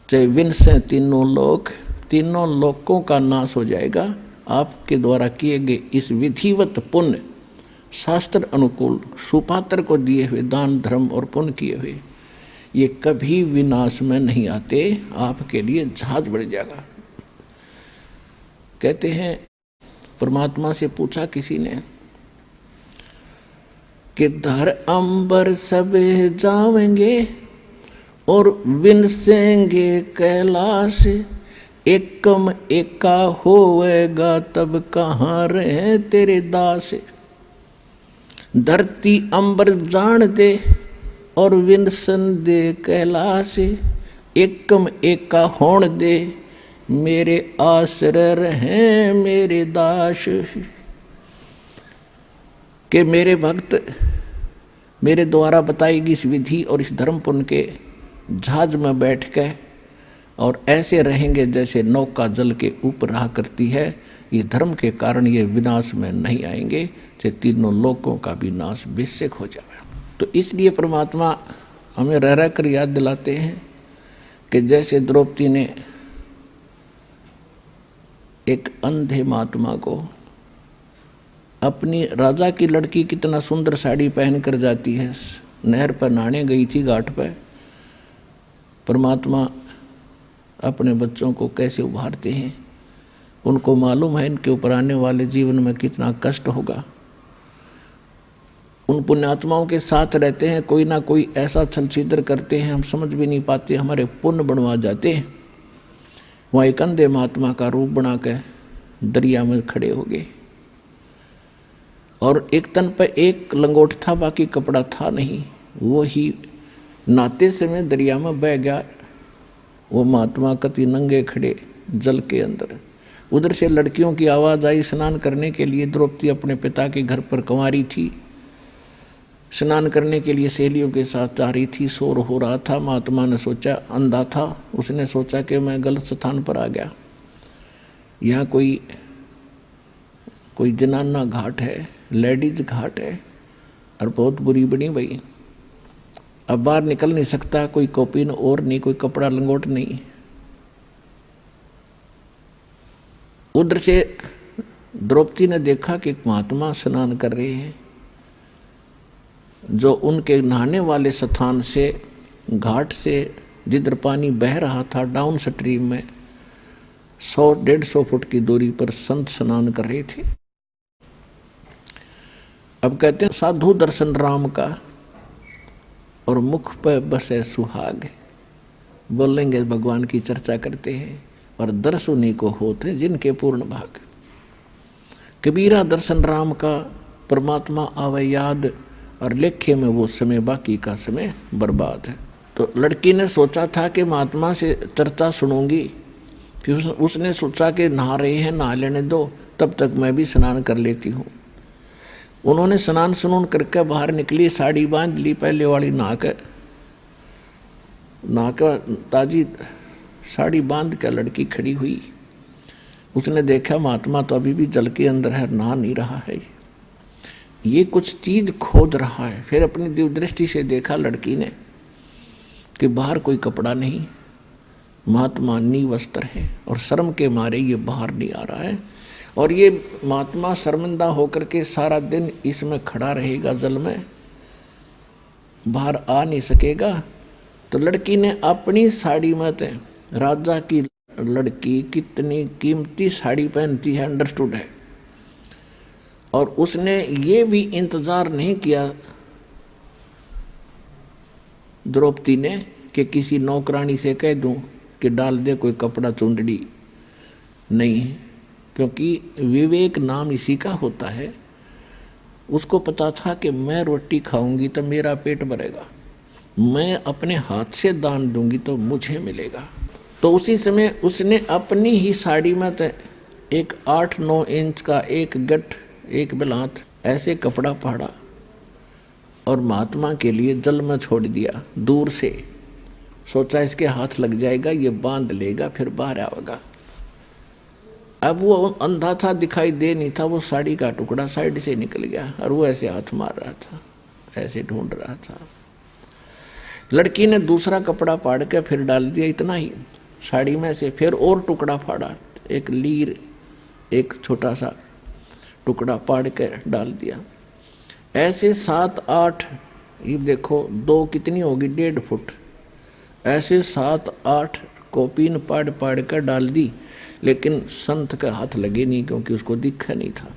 चाहे विन से तीनों लोकों का नाश हो जाएगा। आपके द्वारा किए गए इस विधिवत पुण्य, शास्त्र अनुकूल, सुपात्र को दिए हुए दान धर्म और पुण्य किए हुए, ये कभी विनाश में नहीं आते, आपके लिए जहाज बढ़ जाएगा। कहते हैं परमात्मा से पूछा किसी ने कि धर अंबर सब जावेंगे और विनसेंगे कैलाश, एकम एका होवेगा तब कहाँ रहे तेरे दास। धरती अंबर जान दे और विनसन दे कैलाश, एकम एका होण दे मेरे आश्रय रहे मेरे दास। कि मेरे भक्त मेरे द्वारा बताई गई इस विधि और इस धर्म पुण्य के जहाज में बैठ के और ऐसे रहेंगे जैसे नौका जल के ऊपर रहा करती है। ये धर्म के कारण ये विनाश में नहीं आएंगे, चाहे तीनों लोकों का भी नाश बेशक हो जाए। तो इसलिए परमात्मा हमें रह रह कर याद दिलाते हैं कि जैसे द्रौपदी ने एक अंधे महात्मा को, अपनी राजा की लड़की कितना सुंदर साड़ी पहन कर जाती है, नहर पर नहाने गई थी घाट पर, परमात्मा अपने बच्चों को कैसे उभारते हैं। उनको मालूम है इनके ऊपर आने वाले जीवन में कितना कष्ट होगा। उन पुण्यात्माओं के साथ रहते हैं, कोई ना कोई ऐसा छल छिद्र करते हैं हम समझ भी नहीं पाते, हमारे पुण्य बनवा जाते हैं। वहाँ एक अंधे महात्मा का रूप बना के दरिया में खड़े हो गए और एक तन पर एक लंगोट था, बाकी कपड़ा था नहीं। वो ही नहाते समय दरिया में बह गया। वो महात्मा कति नंगे खड़े जल के अंदर। उधर से लड़कियों की आवाज़ आई स्नान करने के लिए। द्रौपदी अपने पिता के घर पर कंवारी थी, स्नान करने के लिए सहेलियों के साथ जा रही थी। शोर हो रहा था। महात्मा ने सोचा, अंधा था, उसने सोचा कि मैं गलत स्थान पर आ गया, यहाँ कोई जनाना घाट है, लेडीज घाट है और बहुत बुरी बनी भाई। अब बाहर निकल नहीं सकता, कोई कॉपिन और नहीं, कोई कपड़ा लंगोट नहीं। उधर से द्रौपदी ने देखा कि महात्मा स्नान कर रहे हैं, जो उनके नहाने वाले स्थान से, घाट से जिधर पानी बह रहा था डाउन स्ट्रीम में 100-150 फुट की दूरी पर संत स्नान कर रहे थे। अब कहते हैं साधु दर्शन राम का और मुख पर बसे सुहाग। बोलेंगे भगवान की चर्चा करते हैं और दर्श उन्हीं को होते जिनके पूर्ण भाग। कबीरा दर्शन राम का, परमात्मा आवे याद और लेखे में वो समय, बाकी का समय बर्बाद है। तो लड़की ने सोचा था कि महात्मा से चर्चा सुनूंगी, फिर उसने सोचा कि नहा रहे हैं, नहा लेने दो, तब तक मैं भी स्नान कर लेती हूँ। उन्होंने स्नान सुनून करके बाहर निकली, साड़ी बांध ली, पहले वाली नहा कर ताजी साड़ी बांध कर लड़की खड़ी हुई। उसने देखा महात्मा तो अभी भी जल के अंदर है, नहा नहीं रहा है, ये कुछ चीज खोज रहा है। फिर अपनी दिव्य दृष्टि से देखा लड़की ने कि बाहर कोई कपड़ा नहीं, महात्मा निवस्त्र है और शर्म के मारे ये बाहर नहीं आ रहा है। और ये महात्मा शर्मिंदा होकर के सारा दिन इसमें खड़ा रहेगा, जल में बाहर आ नहीं सकेगा। तो लड़की ने अपनी साड़ी में, राजा की लड़की कितनी कीमती साड़ी पहनती है, अंडरस्टूड है। और उसने ये भी इंतज़ार नहीं किया द्रौपदी ने कि किसी नौकरानी से कह दूं कि डाल दे कोई कपड़ा चुंदड़ी, नहीं, क्योंकि विवेक नाम इसी का होता है। उसको पता था कि मैं रोटी खाऊंगी तो मेरा पेट भरेगा, मैं अपने हाथ से दान दूंगी तो मुझे मिलेगा। तो उसी समय उसने अपनी ही साड़ी में एक 8-9 इंच का एक गठ, एक बिलात ऐसे कपड़ा फाड़ा और महात्मा के लिए जल में छोड़ दिया दूर से। सोचा इसके हाथ लग जाएगा, ये बांध लेगा, फिर बाहर आएगा। अब वो अंधा था, दिखाई दे नहीं था, वो साड़ी का टुकड़ा साइड से निकल गया और वो ऐसे हाथ मार रहा था, ऐसे ढूंढ रहा था। लड़की ने दूसरा कपड़ा फाड़ के फिर डाल दिया, इतना ही साड़ी में से। फिर और टुकड़ा फाड़ा, एक लीर, एक छोटा सा टुकड़ा फाड़ के डाल दिया। ऐसे 7-8, ये देखो 2 कितनी होगी, 1.5 फुट, ऐसे 7-8 कॉपीन पाड़ पाड़ कर डाल दी, लेकिन संत का हाथ लगे नहीं, क्योंकि उसको दिखा नहीं था।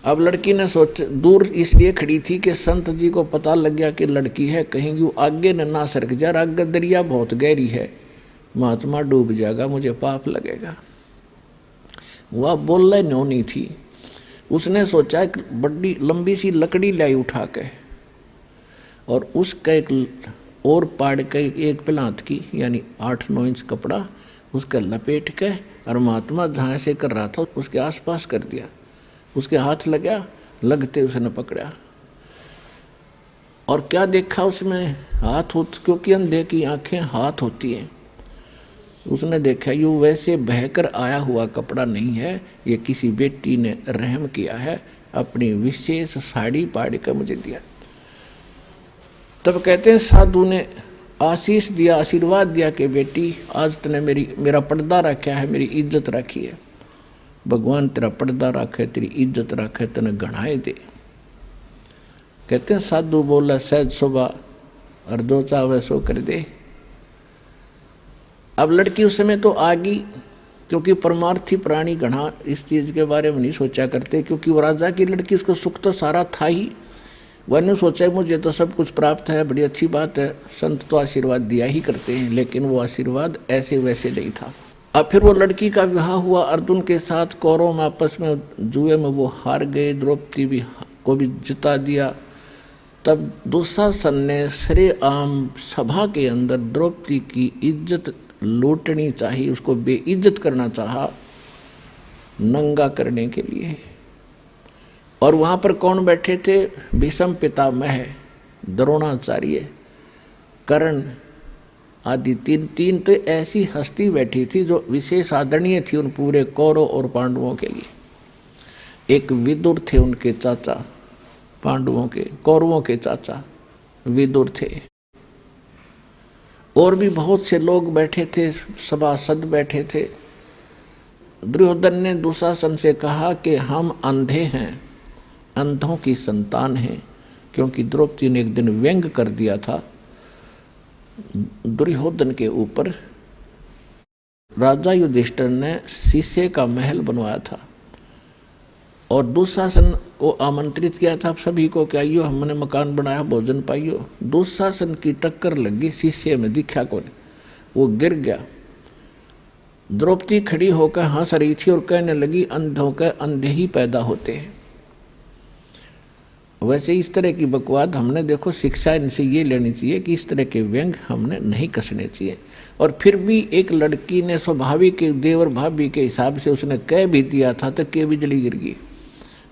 अब लड़की ने सोच, दूर इसलिए खड़ी थी कि संत जी को पता लग गया कि लड़की है, कहीं वो आगे न ना सरक जा, आगे दरिया बहुत गहरी है, महात्मा डूब जाएगा, मुझे पाप लगेगा। वह बोलने नो नहीं थी। उसने सोचा एक बड़ी लंबी सी लकड़ी लाई उठा के और उसका एक और पाड़ के एक पलांत की, यानी 8-9 इंच कपड़ा उसका लपेट के, और महात्मा जहाँ से कर रहा था उसके आसपास कर दिया। उसके हाथ लगा, लगते उसने पकड़ा और क्या देखा उसमें, हाथ हो, क्योंकि अंधे की आंखें हाथ होती हैं। उसने देखा ये वैसे बहकर आया हुआ कपड़ा नहीं है, ये किसी बेटी ने रहम किया है, अपनी विशेष साड़ी पाड़ कर मुझे दिया। तब कहते हैं साधु ने आशीष दिया, आशीर्वाद दिया कि बेटी आज तूने मेरा पर्दा रखा है, मेरी इज्जत रखी है, भगवान तेरा पर्दा रखे, तेरी इज्जत रखे, तेने गढ़ाए दे। कहते हैं साधु बोला सहज सुबह और जो चाहे सो कर दे। अब लड़की उस समय तो आ गई, क्योंकि परमार्थी प्राणी घना इस चीज़ के बारे में नहीं सोचा करते, क्योंकि वो राजा की लड़की, उसको सुख तो सारा था ही, वह ने सोचा मुझे तो सब कुछ प्राप्त है, बड़ी अच्छी बात है, संत तो आशीर्वाद दिया ही करते हैं, लेकिन वो आशीर्वाद ऐसे वैसे नहीं था। अब फिर वो लड़की का विवाह हुआ अर्जुन के साथ, कौरव में आपस में जुए में वो हार गए, द्रौपदी भी को भी जिता दिया। तब दुशासन ने सरेआम सभा के अंदर द्रौपदी की इज्जत लूटनी चाहिए, उसको बेइज्जत करना चाहा, नंगा करने के लिए। और वहाँ पर कौन बैठे थे, भीष्म पितामह, द्रोणाचार्य, कर्ण आदि तीन तो ऐसी हस्ती बैठी थी जो विशेष आदरणीय थी उन पूरे कौरव और पांडवों के लिए। एक विदुर थे उनके चाचा, पांडवों के, कौरवों के चाचा विदुर थे, और भी बहुत से लोग बैठे थे, सभासद बैठे थे। दुर्योधन ने दुशासन से कहा कि हम अंधे हैं, अंधों की संतान हैं, क्योंकि द्रौपदी ने एक दिन व्यंग कर दिया था दुर्योधन के ऊपर। राजा युधिष्ठिर ने शीशे का महल बनवाया था और दुशासन को आमंत्रित किया था सभी को कि आइयो हमने मकान बनाया, भोजन पाइयो। दुशासन की टक्कर लगी, शीशे में दिखा कौन, वो गिर गया। द्रौपदी खड़ी होकर हंस रही थी और कहने लगी अंधों के अंधे ही पैदा होते हैं। वैसे इस तरह की बकवाद हमने देखो शिक्षा इनसे ये लेनी चाहिए कि इस तरह के व्यंग हमने नहीं कसने चाहिए। और फिर भी एक लड़की ने स्वाभाविक देवर भाभी के हिसाब से उसने कह भी दिया था तो के बिजली गिर गई।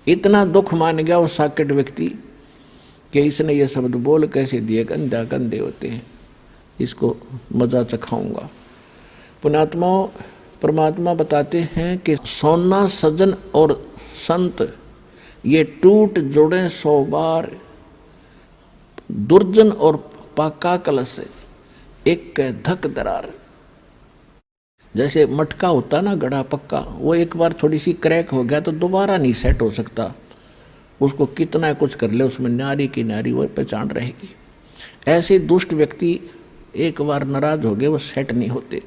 इतना दुख मान गया वो साकेट व्यक्ति कि इसने ये शब्द बोल कैसे दिए, कंधा कंधे होते हैं, इसको मजा चखाऊंगा। पुण्यात्माओं, परमात्मा बताते हैं कि सोना सजन और संत ये टूट जुड़े 100 बार, दुर्जन और पाका कलश एक धक दरार। जैसे मटका होता ना गड़ा पक्का, वो एक बार थोड़ी सी क्रैक हो गया तो दोबारा नहीं सेट हो सकता, उसको कितना कुछ कर ले उसमें नारी की नारी वो पहचान रहेगी। ऐसे दुष्ट व्यक्ति एक बार नाराज हो गए वो सेट नहीं होते।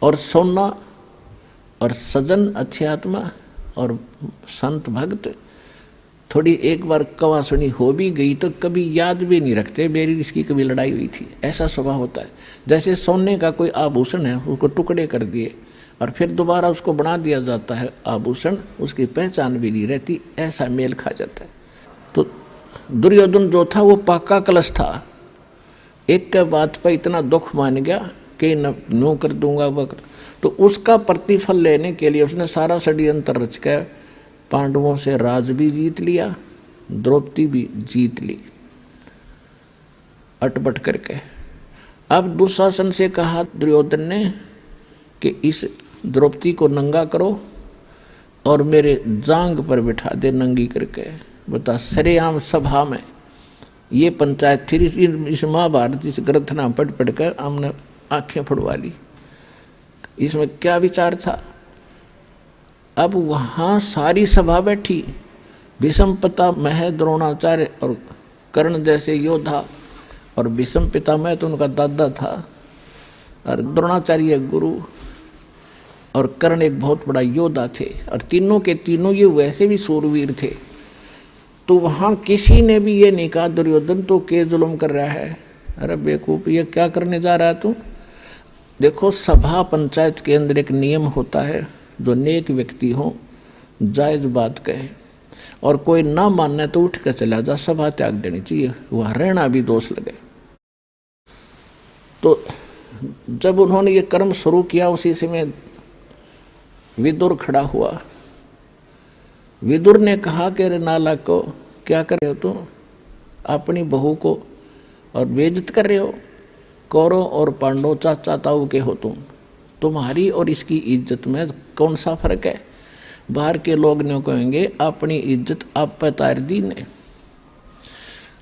और सोना और सजन अच्छी आत्मा और संत भक्त थोड़ी एक बार कवा सुनी हो भी गई तो कभी याद भी नहीं रखते मेरी इसकी कभी लड़ाई हुई थी, ऐसा स्वभाव होता है। जैसे सोने का कोई आभूषण है उसको टुकड़े कर दिए और फिर दोबारा उसको बना दिया जाता है आभूषण, उसकी पहचान भी नहीं रहती, ऐसा मेल खा जाता है। तो दुर्योधन जो था वो पाका कलश था, एक के बात पर इतना दुख मान गया कि नो कर दूंगा वह, तो उसका प्रतिफल लेने के लिए उसने सारा षड्यंत्र रच कर पांडवों से राज भी जीत लिया, द्रौपदी भी जीत ली अटपट करके। अब दुशासन से कहा दुर्योधन ने कि इस द्रौपदी को नंगा करो और मेरे जांग पर बिठा दे नंगी करके। बता, सरेआम सभा में ये पंचायत थी। इस महाभारत इस ग्रंथना पढ़ पढ़ कर हमने आंखें फुड़वा ली। इसमें क्या विचार था? अब वहाँ सारी सभा बैठी, भीष्म पितामह, द्रोणाचार्य और कर्ण जैसे योद्धा, और भीष्म पितामह तो उनका दादा था, और द्रोणाचार्य गुरु, और कर्ण एक बहुत बड़ा योद्धा थे, और तीनों के तीनों ये वैसे भी सूरवीर थे। तो वहाँ किसी ने भी ये नहीं कहा दुर्योधन तो के जुल्म कर रहा है, अरे बेवकूफ ये क्या करने जा रहा है तू। देखो, सभा पंचायत के अंदर एक नियम होता है, जो नेक व्यक्ति हो जायज बात कहे, और कोई ना मानने तो उठ कर चला जा, सभा त्याग देनी चाहिए, वहाँ रहना भी दोष लगे। तो जब उन्होंने ये कर्म शुरू किया उसी समय विदुर खड़ा हुआ। विदुर ने कहा कि रे नालायक को क्या कर रहे हो तुम, अपनी बहू को और बेइज्जत कर रहे हो। कौरव और पांडव चाचा ताऊ के हो तुम, तुम्हारी और इसकी इज्जत में कौन सा फर्क है। बाहर के लोग ने कहेंगे अपनी इज्जत आप पे तार दी ने।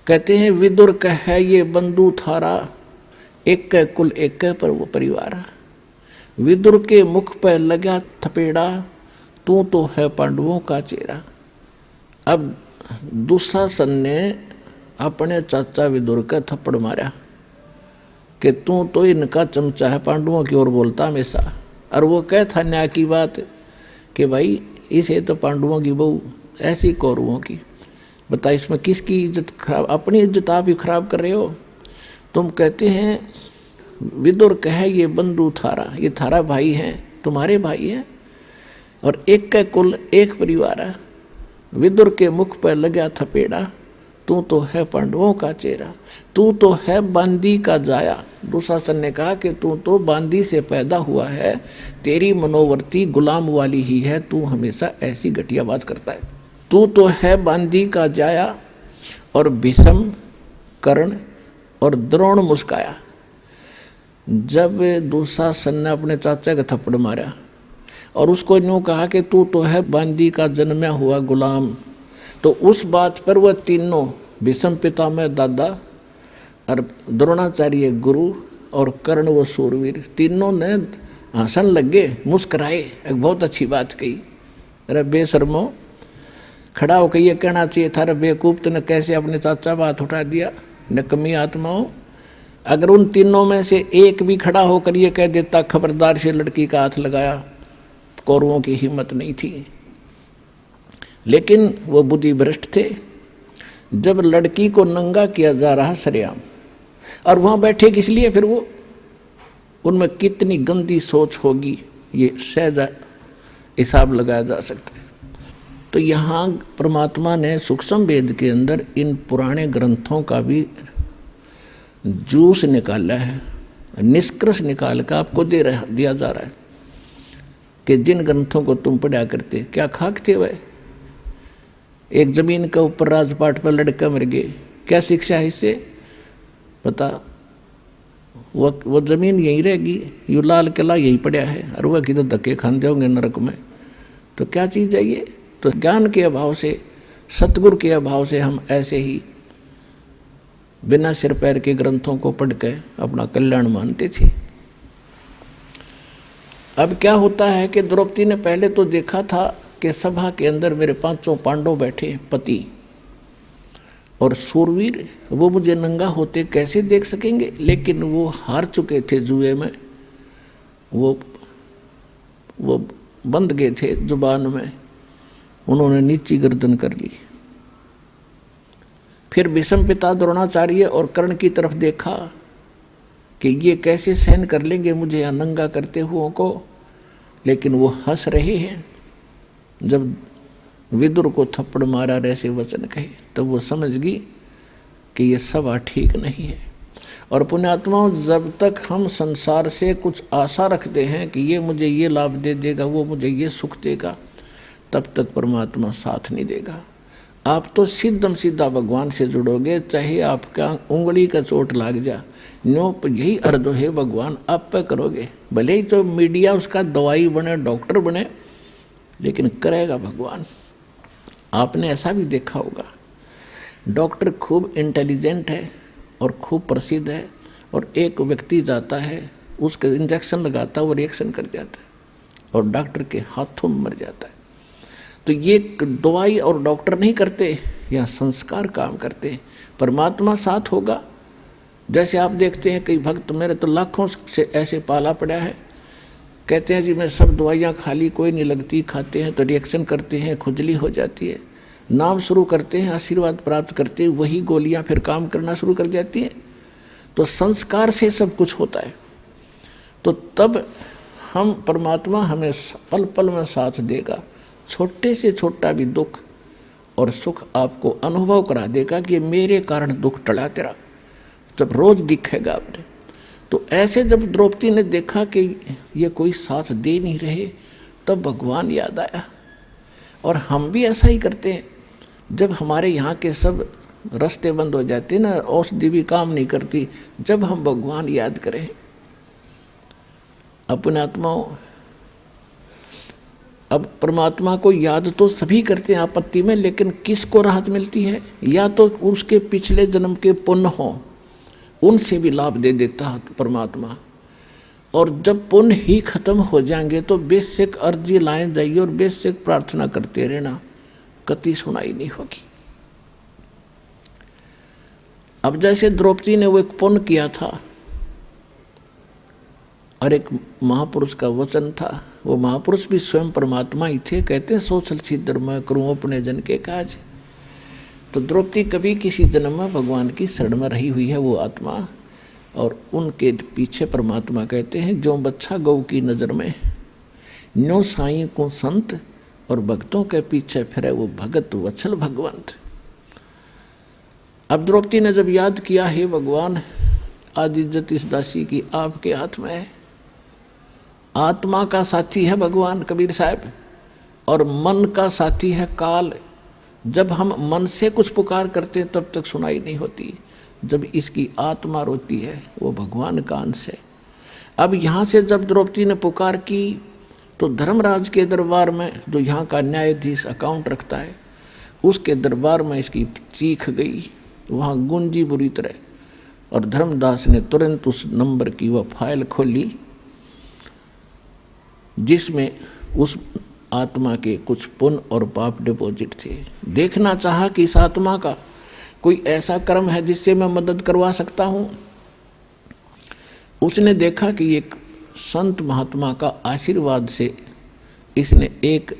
कहते हैं विदुर कहे ये बंधु थारा, एक के कुल एक के पर वो परिवार। विदुर के मुख पर लगा थपेड़ा, तू तो है पांडवों का चेहरा। अब दुशासन ने अपने चाचा विदुर का थप्पड़ मारा कि तू तो इनका चमचा है, पांडवों की ओर बोलता हमेशा। और वो कह था न्याय की बात कि भाई इसे तो पांडवों की बहू, ऐसी कौरवों की। बता, इसमें किसकी इज्जत खराब, अपनी इज्जत आप ही खराब कर रहे हो। तुम कहते हैं विदुर कहे ये बंधु थारा, ये थारा भाई हैं, तुम्हारे भाई हैं, और एक का कुल एक परिवार है। विदुर के मुख पर लगा थपेड़ा, तू तो है पांडवों का चेहरा, तू तो है बांदी का जाया। दुशासन ने कहा कि तू तो बांदी से पैदा हुआ है, तेरी मनोवर्ती गुलाम वाली ही है, तू हमेशा ऐसी घटिया बात करता है। तू तो है बांदी का जाया। और भीष्म, कर्ण और द्रोण मुस्काया। जब दुशासन ने अपने चाचा का थप्पड़ मारा और उसको यूँ कहा कि तू तो है बांदी का जन्मा हुआ गुलाम, तो उस बात पर वह तीनों, भीष्म पितामह दादा और द्रोणाचार्य गुरु और कर्ण वो सूरवीर, तीनों ने हंसन लगे, मुस्कराए। एक बहुत अच्छी बात कही, अरे बेशर्मो, खड़ा होकर ये कहना चाहिए था, अरे बेवकूफ तूने कैसे अपने चाचा बात उठा दिया, नकमी आत्माओं। अगर उन तीनों में से एक भी खड़ा होकर ये कह देता खबरदार से लड़की का हाथ लगाया, कौरवों की हिम्मत नहीं थी। लेकिन वो बुद्धि भ्रष्ट थे। जब लड़की को नंगा किया जा रहा सरेआम, और वहाँ बैठे किस लिए, फिर वो उनमें कितनी गंदी सोच होगी ये सहज हिसाब लगाया जा सकता है। तो यहाँ परमात्मा ने सूक्ष्म वेद के अंदर इन पुराने ग्रंथों का भी जूस निकाला है, निष्कर्ष निकाल कर आपको दिया जा रहा है कि जिन ग्रंथों को तुम पढ़ा करते क्या खाक थे वह। एक जमीन के ऊपर राजपाट पर लड़का मर गए, क्या शिक्षा है इससे? पता वो जमीन यहीं रहेगी, यू लाल किला यहीं पड़ा है, और वह किधर धक्के खान जाओगे नरक में। तो क्या चीज़ है ये? तो ज्ञान के अभाव से, सतगुरु के अभाव से हम ऐसे ही बिना सिर पैर के ग्रंथों को पढ़ के अपना कल्याण मानते थे। अब क्या होता है कि द्रौपदी ने पहले तो देखा था कि सभा के अंदर मेरे पांचों पांडव बैठे, पति और सूरवीर, वो मुझे नंगा होते कैसे देख सकेंगे। लेकिन वो हार चुके थे जुए में, वो बंध गए थे जुबान में, उन्होंने नीची गर्दन कर ली। फिर भीष्म पिता द्रोणाचार्य और कर्ण की तरफ देखा कि ये कैसे सहन कर लेंगे मुझे यहाँ नंगा करते हुओं को, लेकिन वो हंस रहे हैं। जब विदुर को थप्पड़ मारा, ऐसे वचन कहे, तब वो समझ गई कि ये सभा ठीक नहीं है। और पुण्यात्माओं, जब तक हम संसार से कुछ आशा रखते हैं कि ये मुझे ये लाभ दे देगा, वो मुझे ये सुख देगा, तब तक परमात्मा साथ नहीं देगा। आप तो सीधम सीधा भगवान से जुड़ोगे, चाहे आपका उंगली का चोट लग जा, नो यही अर्थ है भगवान आप पे करोगे। भले ही तो मीडिया उसका दवाई बने, डॉक्टर बने, लेकिन करेगा भगवान। आपने ऐसा भी देखा होगा, डॉक्टर खूब इंटेलिजेंट है और खूब प्रसिद्ध है, और एक व्यक्ति जाता है उसके इंजेक्शन लगाता है, वो रिएक्शन कर जाता है और डॉक्टर के हाथों में मर जाता है। तो ये दवाई और डॉक्टर नहीं करते, या संस्कार काम करते। परमात्मा साथ होगा। जैसे आप देखते हैं कई भक्त, मेरे तो लाखों से ऐसे पाला पड़ा है, कहते हैं जी मैं सब दवाइयाँ खा ली, कोई नहीं लगती, खाते हैं तो रिएक्शन करते हैं, खुजली हो जाती है, नाम शुरू करते हैं, आशीर्वाद प्राप्त करते हैं, वही गोलियाँ फिर काम करना शुरू कर जाती हैं। तो संस्कार से सब कुछ होता है। तो तब हम परमात्मा हमें पल पल में साथ देगा। छोटे से छोटा भी दुख और सुख आपको अनुभव करा देगा कि मेरे कारण दुख टला तेरा, जब रोज दिखेगा आपने। तो ऐसे जब द्रौपदी ने देखा कि ये कोई साथ दे नहीं रहे, तब भगवान याद आया। और हम भी ऐसा ही करते हैं, जब हमारे यहाँ के सब रास्ते बंद हो जाते ना, औषधि भी काम नहीं करती, जब हम भगवान याद करें अपने आत्माओं। अब परमात्मा को याद तो सभी करते हैं आपत्ति में, लेकिन किसको राहत मिलती है? या तो उसके पिछले जन्म के पुण्य हो, उनसे भी लाभ दे देता है परमात्मा। और जब पुण्य ही खत्म हो जाएंगे तो बेसिक अर्जी लाए जाइए और बेसिक प्रार्थना करते रहना, कति सुनाई नहीं होगी। अब जैसे द्रौपदी ने वो एक पुण्य किया था और एक महापुरुष का वचन था, वो महापुरुष भी स्वयं परमात्मा ही थे। कहते हैं सोचल सिद्धर मैं करूँ अपने जन के काज। तो द्रौपदी कभी किसी जन्म में भगवान की शरण में रही हुई है वो आत्मा, और उनके पीछे परमात्मा कहते हैं जो बच्चा गौ की नज़र में, न्यो साईं को संत, और भक्तों के पीछे फिरे वो भगत वत्सल भगवंत। अब द्रौपदी ने जब याद किया, हे भगवान आज इज्जत इस दासी की आपके हाथ में है। आत्मा का साथी है भगवान कबीर साहब, और मन का साथी है काल। जब हम मन से कुछ पुकार करते हैं तब तक सुनाई नहीं होती, जब इसकी आत्मा रोती है वो भगवान का अंश है। अब यहाँ से जब द्रौपदी ने पुकार की तो धर्मराज के दरबार में, जो यहाँ का न्यायाधीश अकाउंट रखता है, उसके दरबार में इसकी चीख गई, वहाँ गूंजी बुरी तरह। और धर्मदास ने तुरंत उस नंबर की वह फाइल खोली जिसमें उस आत्मा के कुछ पुण्य और पाप डिपॉजिट थे। देखना चाहा कि इस आत्मा का कोई ऐसा कर्म है जिससे मैं मदद करवा सकता हूँ। उसने देखा कि एक संत महात्मा का आशीर्वाद से इसने एक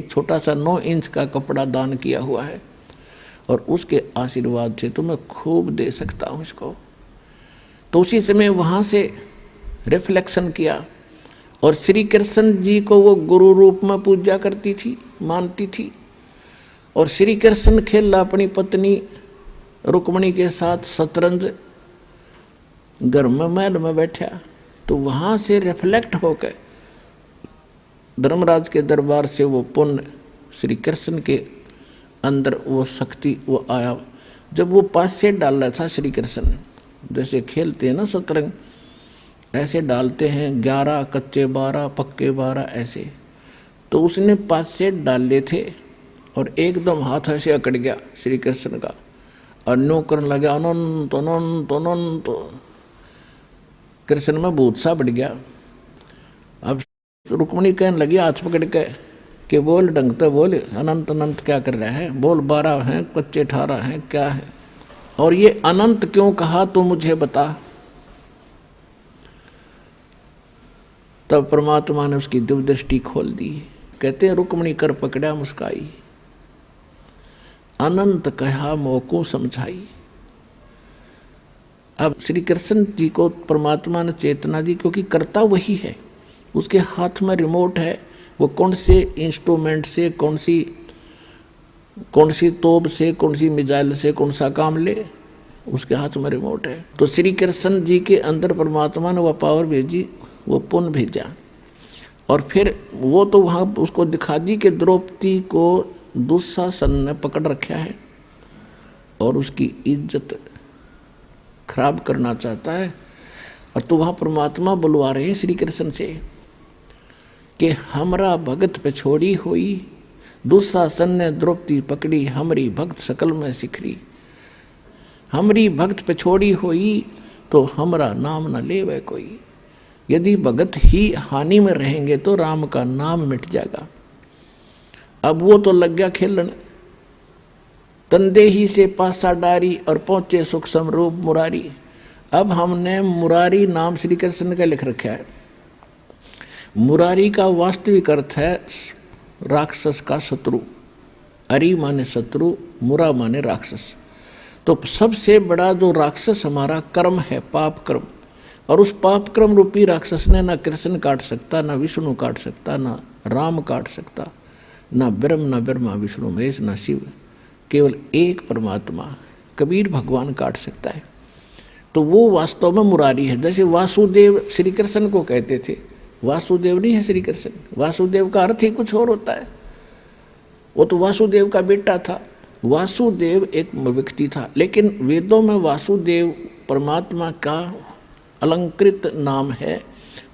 छोटा सा 9 इंच का कपड़ा दान किया हुआ है, और उसके आशीर्वाद से तो मैं खूब दे सकता हूँ इसको। तो उसी समय वहाँ से रिफ्लेक्शन किया, और श्री कृष्ण जी को वो गुरु रूप में पूजा करती थी, मानती थी। और श्री कृष्ण खेला अपनी पत्नी रुक्मणी के साथ शतरंज, घर में महल में बैठा। तो वहाँ से रिफ्लेक्ट होकर धर्मराज के दरबार से वो पुण्य श्री कृष्ण के अंदर वो शक्ति वो आया। जब वो पास से डाल रहा था श्री कृष्ण, जैसे खेलते हैं ना शतरंज, ऐसे डालते हैं 11 कच्चे 12 पक्के 12 ऐसे। तो उसने 5 सेट डाले थे और एकदम हाथ ऐसे अकड़ गया श्री कृष्ण का, और नो करने लगा अनंत अनंत अनंत। कृष्ण में भूत सा बढ़ गया। अब रुक्मणी कहने लगी हाथ पकड़ के कि बोल ढंग से बोल, अनंत अनंत क्या कर रहा है, बोल 12 हैं कच्चे 18 हैं क्या है, और ये अनंत क्यों कहा तो मुझे बता। तब परमात्मा ने उसकी दिव्य दृष्टि खोल दी। कहते हैं रुक्मणी कर पकड़ा मुस्काई, अनंत कहा मोको समझाई। अब श्री कृष्ण जी को परमात्मा ने चेतना दी, क्योंकि करता वही है, उसके हाथ में रिमोट है। वो कौन से इंस्ट्रूमेंट से, कौन सी तोप से, कौन सी मिसाइल से कौन सा काम ले, उसके हाथ में रिमोट है। तो श्री कृष्ण जी के अंदर परमात्मा ने वह पावर भेजी, वो पुण्य भेजा। और फिर वो तो वहाँ उसको दिखा दी कि द्रौपदी को दुशासन ने पकड़ रखा है और उसकी इज्जत खराब करना चाहता है। और तो वहाँ परमात्मा बुलवा रहे हैं श्री कृष्ण से कि हमरा भगत पे छोड़ी हुई, दुशासन ने द्रौपदी पकड़ी, हमरी भक्त सकल में सिखरी। हमरी भक्त पे छोड़ी हुई तो हमरा नाम न लेवे कोई। यदि भगत ही हानि में रहेंगे तो राम का नाम मिट जाएगा। अब वो तो लग गया खेलन, तंदे ही से पासा डारी और पहुंचे सुख समरूप मुरारी। अब हमने मुरारी नाम श्री कृष्ण का लिख रखा है। मुरारी का वास्तविक अर्थ है राक्षस का शत्रु। अरि माने शत्रु, मुरा माने राक्षस। तो सबसे बड़ा जो राक्षस हमारा कर्म है, पाप कर्म, और उस पाप कर्म रूपी राक्षस ने ना कृष्ण काट सकता, ना विष्णु काट सकता, ना राम काट सकता, ना ब्रह्म, ना ब्रह्मा विष्णु महेश, ना शिव, केवल एक परमात्मा कबीर भगवान काट सकता है। तो वो वास्तव में मुरारी है। जैसे वासुदेव श्री कृष्ण को कहते थे, वासुदेव नहीं है श्री कृष्ण। वासुदेव का अर्थ ही कुछ और होता है। वो तो वासुदेव का बेटा था। वासुदेव एक व्यक्ति था, लेकिन वेदों में वासुदेव परमात्मा का अलंकृत नाम है,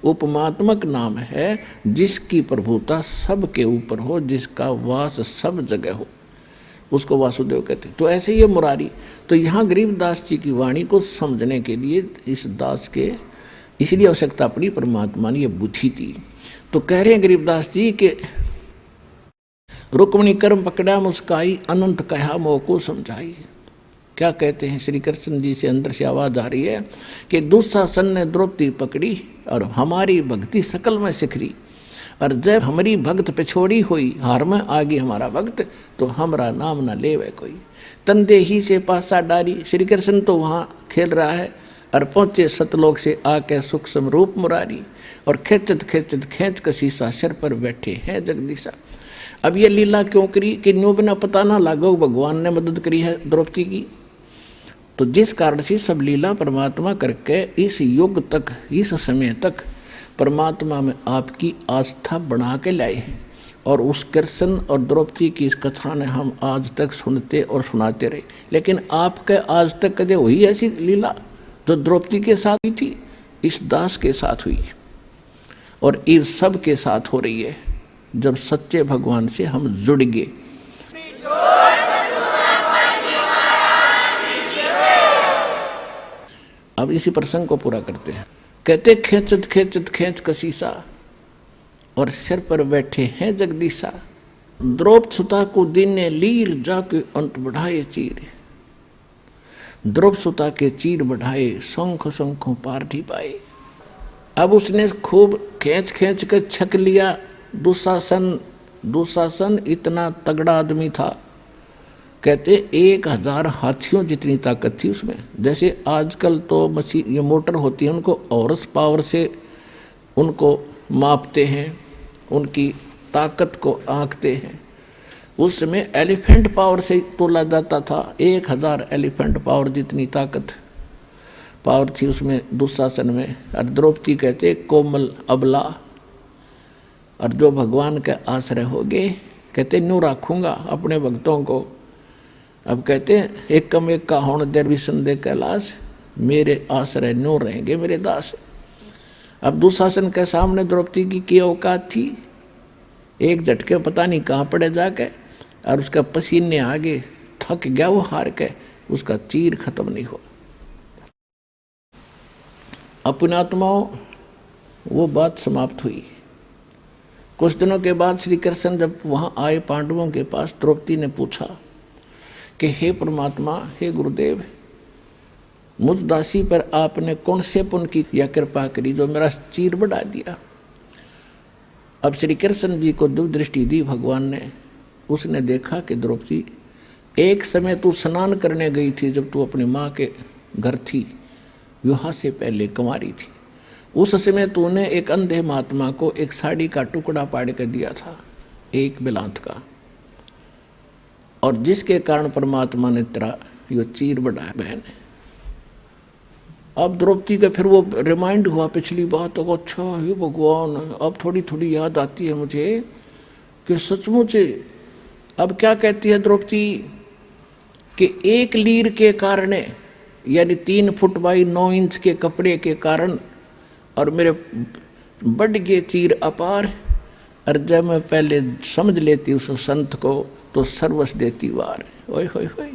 उपमात्मक नाम है, जिसकी प्रभुता सबके ऊपर हो, जिसका वास सब जगह हो, उसको वासुदेव कहते हैं। तो ऐसे ये मुरारी। तो यहाँ गरीबदास जी की वाणी को समझने के लिए इस दास के इसलिए आवश्यकता पड़ी, परमात्मा ने ये बुद्धि दी। तो कह रहे हैं गरीबदास जी के रुक्मणी कर्म पकड़ा मुस्काई, अनंत कहा मोह को समझाई। क्या कहते हैं श्री कृष्ण जी से अंदर से आवाज आ रही है कि दुशासन ने द्रौपदी पकड़ी और हमारी भक्ति सकल में सिखरी। और जब हमारी भक्त पे छोड़ी हुई, हार में आगे हमारा भक्त, तो हमारा नाम न लेवे कोई। तंदे ही से पासा डारी। श्री कृष्ण तो वहाँ खेल रहा है और पहुँचे सतलोक से आके सुख समरूप मुरारी। और खेचत खेचत खेच कसीसा सिर पर बैठे हैं जगदीशा। अब ये लीला क्यों करी कि न्यू बिना पता ना लागो भगवान ने मदद करी है द्रौपदी की। तो जिस कारण से सब लीला परमात्मा करके इस युग तक, इस समय तक परमात्मा में आपकी आस्था बढ़ा के लाए हैं। और उस कृष्ण और द्रौपदी की इस कथा ने हम आज तक सुनते और सुनाते रहे। लेकिन आपके आज तक कदे हुई ऐसी लीला जो द्रौपदी के साथ हुई थी, इस दास के साथ हुई और इस सब के साथ हो रही है जब सच्चे भगवान से हम जुड़ गए। अब इसी प्रसंग को पूरा करते हैं। कहते खेचत खेचत खेच कसीसा और सिर पर बैठे हैं जगदीशा। द्रौपद सुता को दिन ने लीर जाके अंत बढ़ाए चीर। द्रौपद सुता के चीर बढ़ाए, शंख शंखों पार नहीं पाए। अब उसने खूब खींच खींच कर छक लिया। दुशासन इतना तगड़ा आदमी था, कहते 1000 हाथियों जितनी ताकत थी उसमें। जैसे आजकल तो मशीन ये मोटर होती है, उनको हॉर्स पावर से उनको मापते हैं, उनकी ताकत को आंकते हैं। उस समय एलिफेंट पावर से तोला जाता था। 1000 एलिफेंट पावर जितनी ताकत पावर थी उसमें दुशासन में। और द्रौपदी कहते कोमल अबला, और जो भगवान के आश्रय हो गए, कहते न्यू रखूँगा अपने भक्तों को। अब कहते हैं एक कम एक का होण देर भी संदेह कैलाश, मेरे आश्रय न्यू रहेंगे मेरे दास। अब दुशासन के सामने द्रौपदी की औकात थी। एक झटके पता नहीं कहाँ पड़े जाके, और उसका पसीने आगे थक गया वो हार के, उसका चीर खत्म नहीं हुआ। अपने आत्माओं वो बात समाप्त हुई। कुछ दिनों के बाद श्री कृष्ण जब वहाँ आए पांडवों के पास, द्रौपदी ने पूछा कि हे परमात्मा, हे गुरुदेव, मुझ दासी पर आपने कौन से पुण्य की या कृपा करी जो मेरा चीर बढ़ा दिया। अब श्री कृष्ण जी को दिव्य दृष्टि दी भगवान ने। उसने देखा कि द्रौपदी, एक समय तू स्नान करने गई थी जब तू अपनी माँ के घर थी, विवाह से पहले कुंवारी थी। उस समय तूने एक अंधे महात्मा को एक साड़ी का टुकड़ा पाड़ कर दिया था, एक बिलांत का, और जिसके कारण परमात्मा ने तेरा यो चीर बढ़ाया बहन। अब द्रौपदी का फिर वो रिमाइंड हुआ पिछली बात को, अच्छा हे भगवान, अब थोड़ी थोड़ी याद आती है मुझे कि सचमुच अब क्या कहती है द्रौपदी कि 1 लीर के कारण, यानी 3 फुट बाई 9 इंच के कपड़े के कारण, और मेरे बढ़ गए चीर अपार, और जब मैं पहले समझ लेती उस संत को तो सर्वस देती वार। ओए होए होए।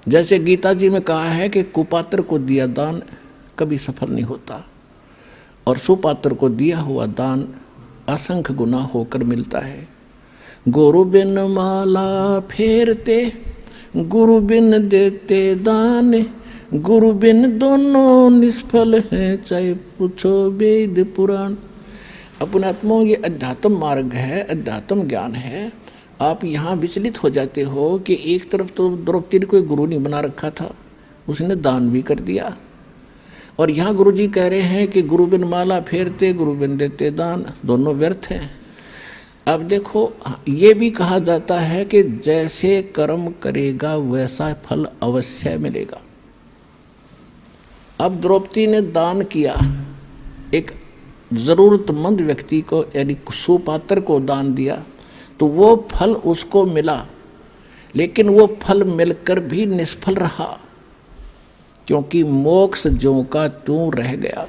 जैसे गीता जी में कहा है कि कुपात्र को दिया दान कभी सफल नहीं होता, और सुपात्र को दिया हुआ दान असंख्य गुना होकर मिलता है। गुरु बिन माला फेरते, गुरु बिन देते दान, गुरु बिन दोनों निष्फल हैं, चाहे पूछो वेद पुराण। अपनात्मा ये अध्यात्म मार्ग है, अध्यात्म ज्ञान है। आप यहाँ विचलित हो जाते हो कि एक तरफ तो द्रौपदी ने कोई गुरु नहीं बना रखा था, उसने दान भी कर दिया, और यहाँ गुरु जी कह रहे हैं कि गुरु बिन माला फेरते, गुरु बिन देते दान, दोनों व्यर्थ हैं। अब देखो, ये भी कहा जाता है कि जैसे कर्म करेगा वैसा फल अवश्य मिलेगा। अब द्रौपदी ने दान किया, एक जरूरतमंद व्यक्ति को यानी सुपात्र को दान दिया, तो वो फल उसको मिला, लेकिन वो फल मिलकर भी निष्फल रहा, क्योंकि मोक्ष ज्यों का त्यों रह गया।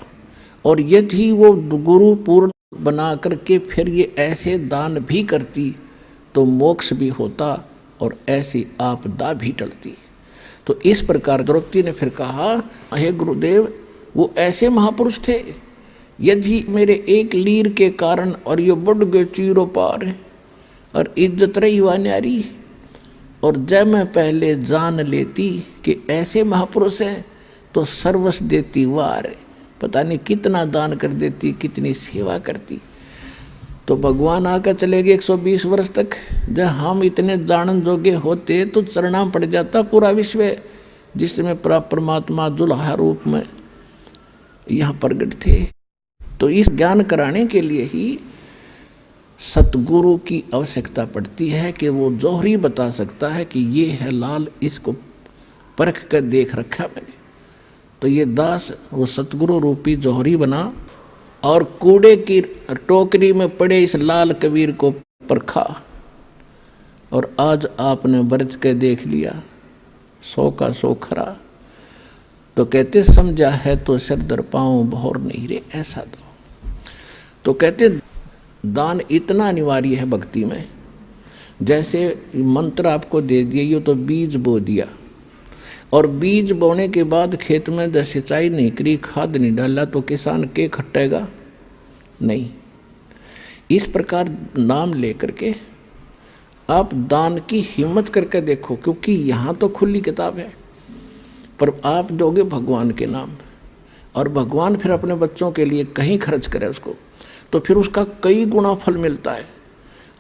और यदि वो गुरु पूर्ण बना करके फिर ये ऐसे दान भी करती तो मोक्ष भी होता और ऐसी आपदा भी टलती। तो इस प्रकार द्रौपदी ने फिर कहा, हे गुरुदेव, वो ऐसे महापुरुष थे, यदि मेरे 1 लीर के कारण और ये बढ़ गए चीरों पार, और इज्जत रही हुआ न्यारी, और जब मैं पहले जान लेती कि ऐसे महापुरुष हैं तो सर्वस देती वार, पता नहीं कितना दान कर देती, कितनी सेवा करती। तो भगवान आकर चले गए 120 वर्ष तक। जब हम इतने जानन जोगे होते तो चरना पड़ जाता पूरा विश्व, जिसमें परमात्मा दुल्हा रूप में यहाँ प्रगट थे। तो इस ज्ञान कराने के लिए ही सतगुरु की आवश्यकता पड़ती है कि वो जौहरी बता सकता है कि ये है लाल, इसको परख कर देख रखा मैंने। तो ये दास वो सतगुरु रूपी जौहरी बना, और कूड़े की टोकरी में पड़े इस लाल कबीर को परखा, और आज आपने बरत के देख लिया 100 का 100 खरा। तो कहते समझा है तो सिर दर पाँव भौर नहीं रे ऐसा दो। तो कहते दान इतना अनिवार्य है भक्ति में, जैसे मंत्र आपको दे दिया, ये तो बीज बो दिया, और बीज बोने के बाद खेत में जब सिंचाई नहीं करी, खाद नहीं डाला, तो किसान के खट्टेगा नहीं। इस प्रकार नाम लेकर के आप दान की हिम्मत करके देखो, क्योंकि यहाँ तो खुली किताब है, पर आप दोगे भगवान के नाम, और भगवान फिर अपने बच्चों के लिए कहीं खर्च करे उसको, तो फिर उसका कई गुना फल मिलता है।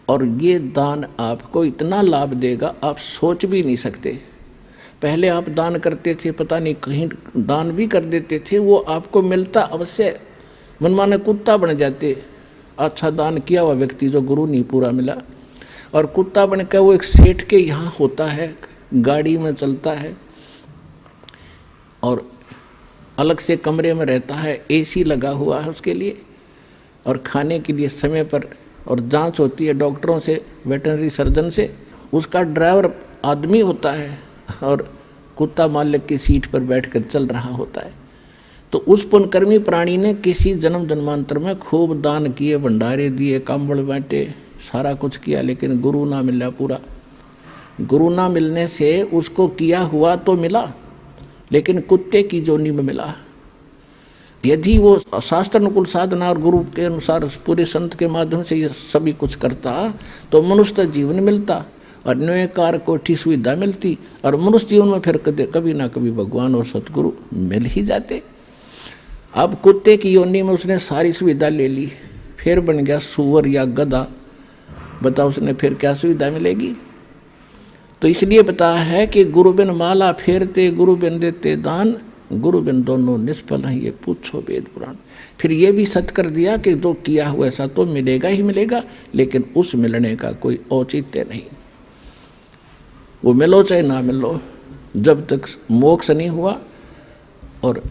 और ये दान आपको इतना लाभ देगा आप सोच भी नहीं सकते। पहले आप दान करते थे, पता नहीं कहीं दान भी कर देते थे, वो आपको मिलता अवश्य, मनमाने कुत्ता बन जाते। अच्छा दान किया हुआ व्यक्ति जो गुरु नहीं पूरा मिला, और कुत्ता बन कर वो एक सेठ के यहाँ होता है, गाड़ी में चलता है, और अलग से कमरे में रहता है, एसी लगा हुआ है उसके लिए, और खाने के लिए समय पर, और जांच होती है डॉक्टरों से, वेटरनरी सर्जन से। उसका ड्राइवर आदमी होता है और कुत्ता मालिक की सीट पर बैठकर चल रहा होता है। तो उस पुण्यकर्मी प्राणी ने किसी जन्म जन्मांतर में खूब दान किए, भंडारे दिए, कंबल बांटे, सारा कुछ किया, लेकिन गुरु ना मिला पूरा। गुरु ना मिलने से उसको किया हुआ तो मिला, लेकिन कुत्ते की जोनी में मिला। यदि वो शास्त्र अनुकूल साधना और गुरु के अनुसार पूरे संत के माध्यम से ये सभी कुछ करता तो मनुष्य जीवन मिलता, और न्यायकार कोठी सुविधा मिलती, और मनुष्य जीवन में फिर कभी ना कभी भगवान और सतगुरु मिल ही जाते। अब कुत्ते की योनि में उसने सारी सुविधा ले ली, फिर बन गया सुअर या गधा, बताओ उसने फिर क्या सुविधा मिलेगी। तो इसलिए बताया है कि गुरु बिन माला फेरते, गुरु बिन देते दान, गुरु बिन दोनों निष्फल हैं, ये पूछो वेद पुराण। फिर ये भी सत्य कर दिया कि जो किया हुआ ऐसा तो मिलेगा ही मिलेगा, लेकिन उस मिलने का कोई औचित्य नहीं। वो मिलो चाहे ना मिलो, जब तक मोक्ष नहीं हुआ और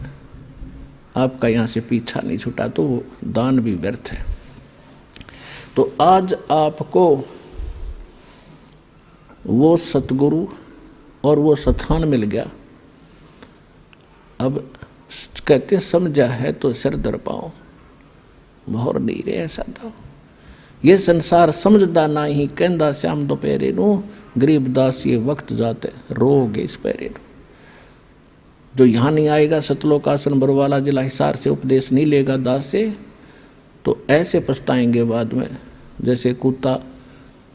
आपका यहाँ से पीछा नहीं छूटा तो वो दान भी व्यर्थ है। तो आज आपको वो सतगुरु और वो स्थान मिल गया। अब कहते समझा है तो सिर दर पाओ, मोहर नहीं रे ऐसा था। ये संसार समझदा ना ही कहंदा श्याम दोपहरे नू, गरीबदास ये वक्त जाते रोगे इस पैरे नू। जो यहाँ नहीं आएगा सतलोक आसन बरवाला जिला हिसार से उपदेश नहीं लेगा दास से, तो ऐसे पछताएंगे बाद में जैसे कुत्ता,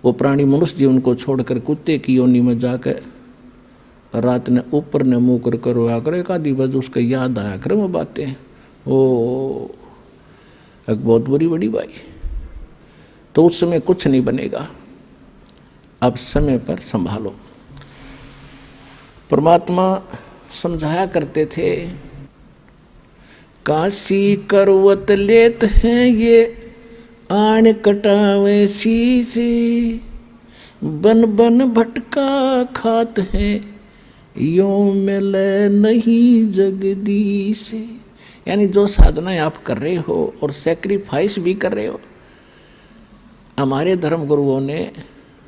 वो प्राणी मनुष्य जीवन को छोड़कर कुत्ते की योनि में जाकर रात ने ऊपर ने मुँह कर कर रोया करे, एक आधी बज उसका याद आया करे वो बातें, वो एक बहुत बुरी बड़ी बाई। तो उस समय कुछ नहीं बनेगा, अब समय पर संभालो। परमात्मा समझाया करते थे, काशी करवत लेत हैं ये आण कटावे शीशे, बन बन भटका खात हैं यों मिले नहीं जगदीश। यानी जो साधना आप कर रहे हो और सेक्रीफाइस भी कर रहे हो, हमारे धर्म गुरुओं ने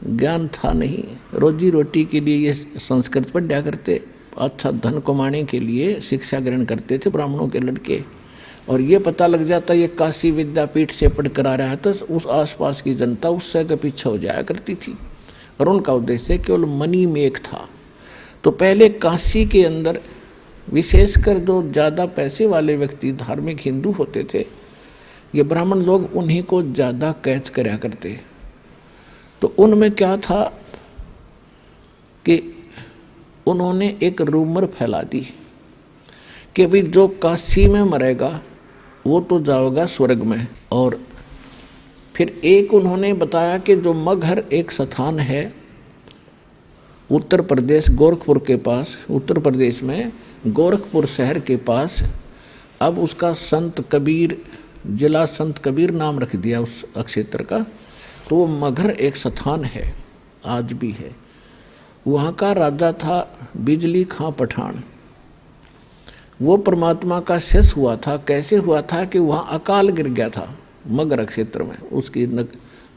ज्ञान था नहीं, रोजी रोटी के लिए ये संस्कृत पढ़ा करते, अच्छा धन कमाने के लिए शिक्षा ग्रहण करते थे ब्राह्मणों के लड़के, और ये पता लग जाता ये काशी विद्यापीठ से पढ़ कर आ रहा है तो उस आसपास की जनता उससे के पीछे हो जाया करती थी, और उनका उद्देश्य केवल मनी मेक था। तो पहले काशी के अंदर विशेषकर जो ज़्यादा पैसे वाले व्यक्ति धार्मिक हिंदू होते थे, ये ब्राह्मण लोग उन्हीं को ज़्यादा कैच कराया करते। तो उनमें क्या था कि उन्होंने एक रूमर फैला दी कि भाई जो काशी में मरेगा वो तो जाएगा स्वर्ग में। और फिर एक उन्होंने बताया कि जो मगहर एक स्थान है उत्तर प्रदेश गोरखपुर के पास, उत्तर प्रदेश में गोरखपुर शहर के पास, अब उसका संत कबीर, जिला संत कबीर नाम रख दिया उस क्षेत्र का। तो वो मगहर एक स्थान है, आज भी है। वहाँ का राजा था बिजली खां पठान। वो परमात्मा का शिष्य हुआ था। कैसे हुआ था कि वहाँ अकाल गिर गया था मगहर क्षेत्र में, उसकी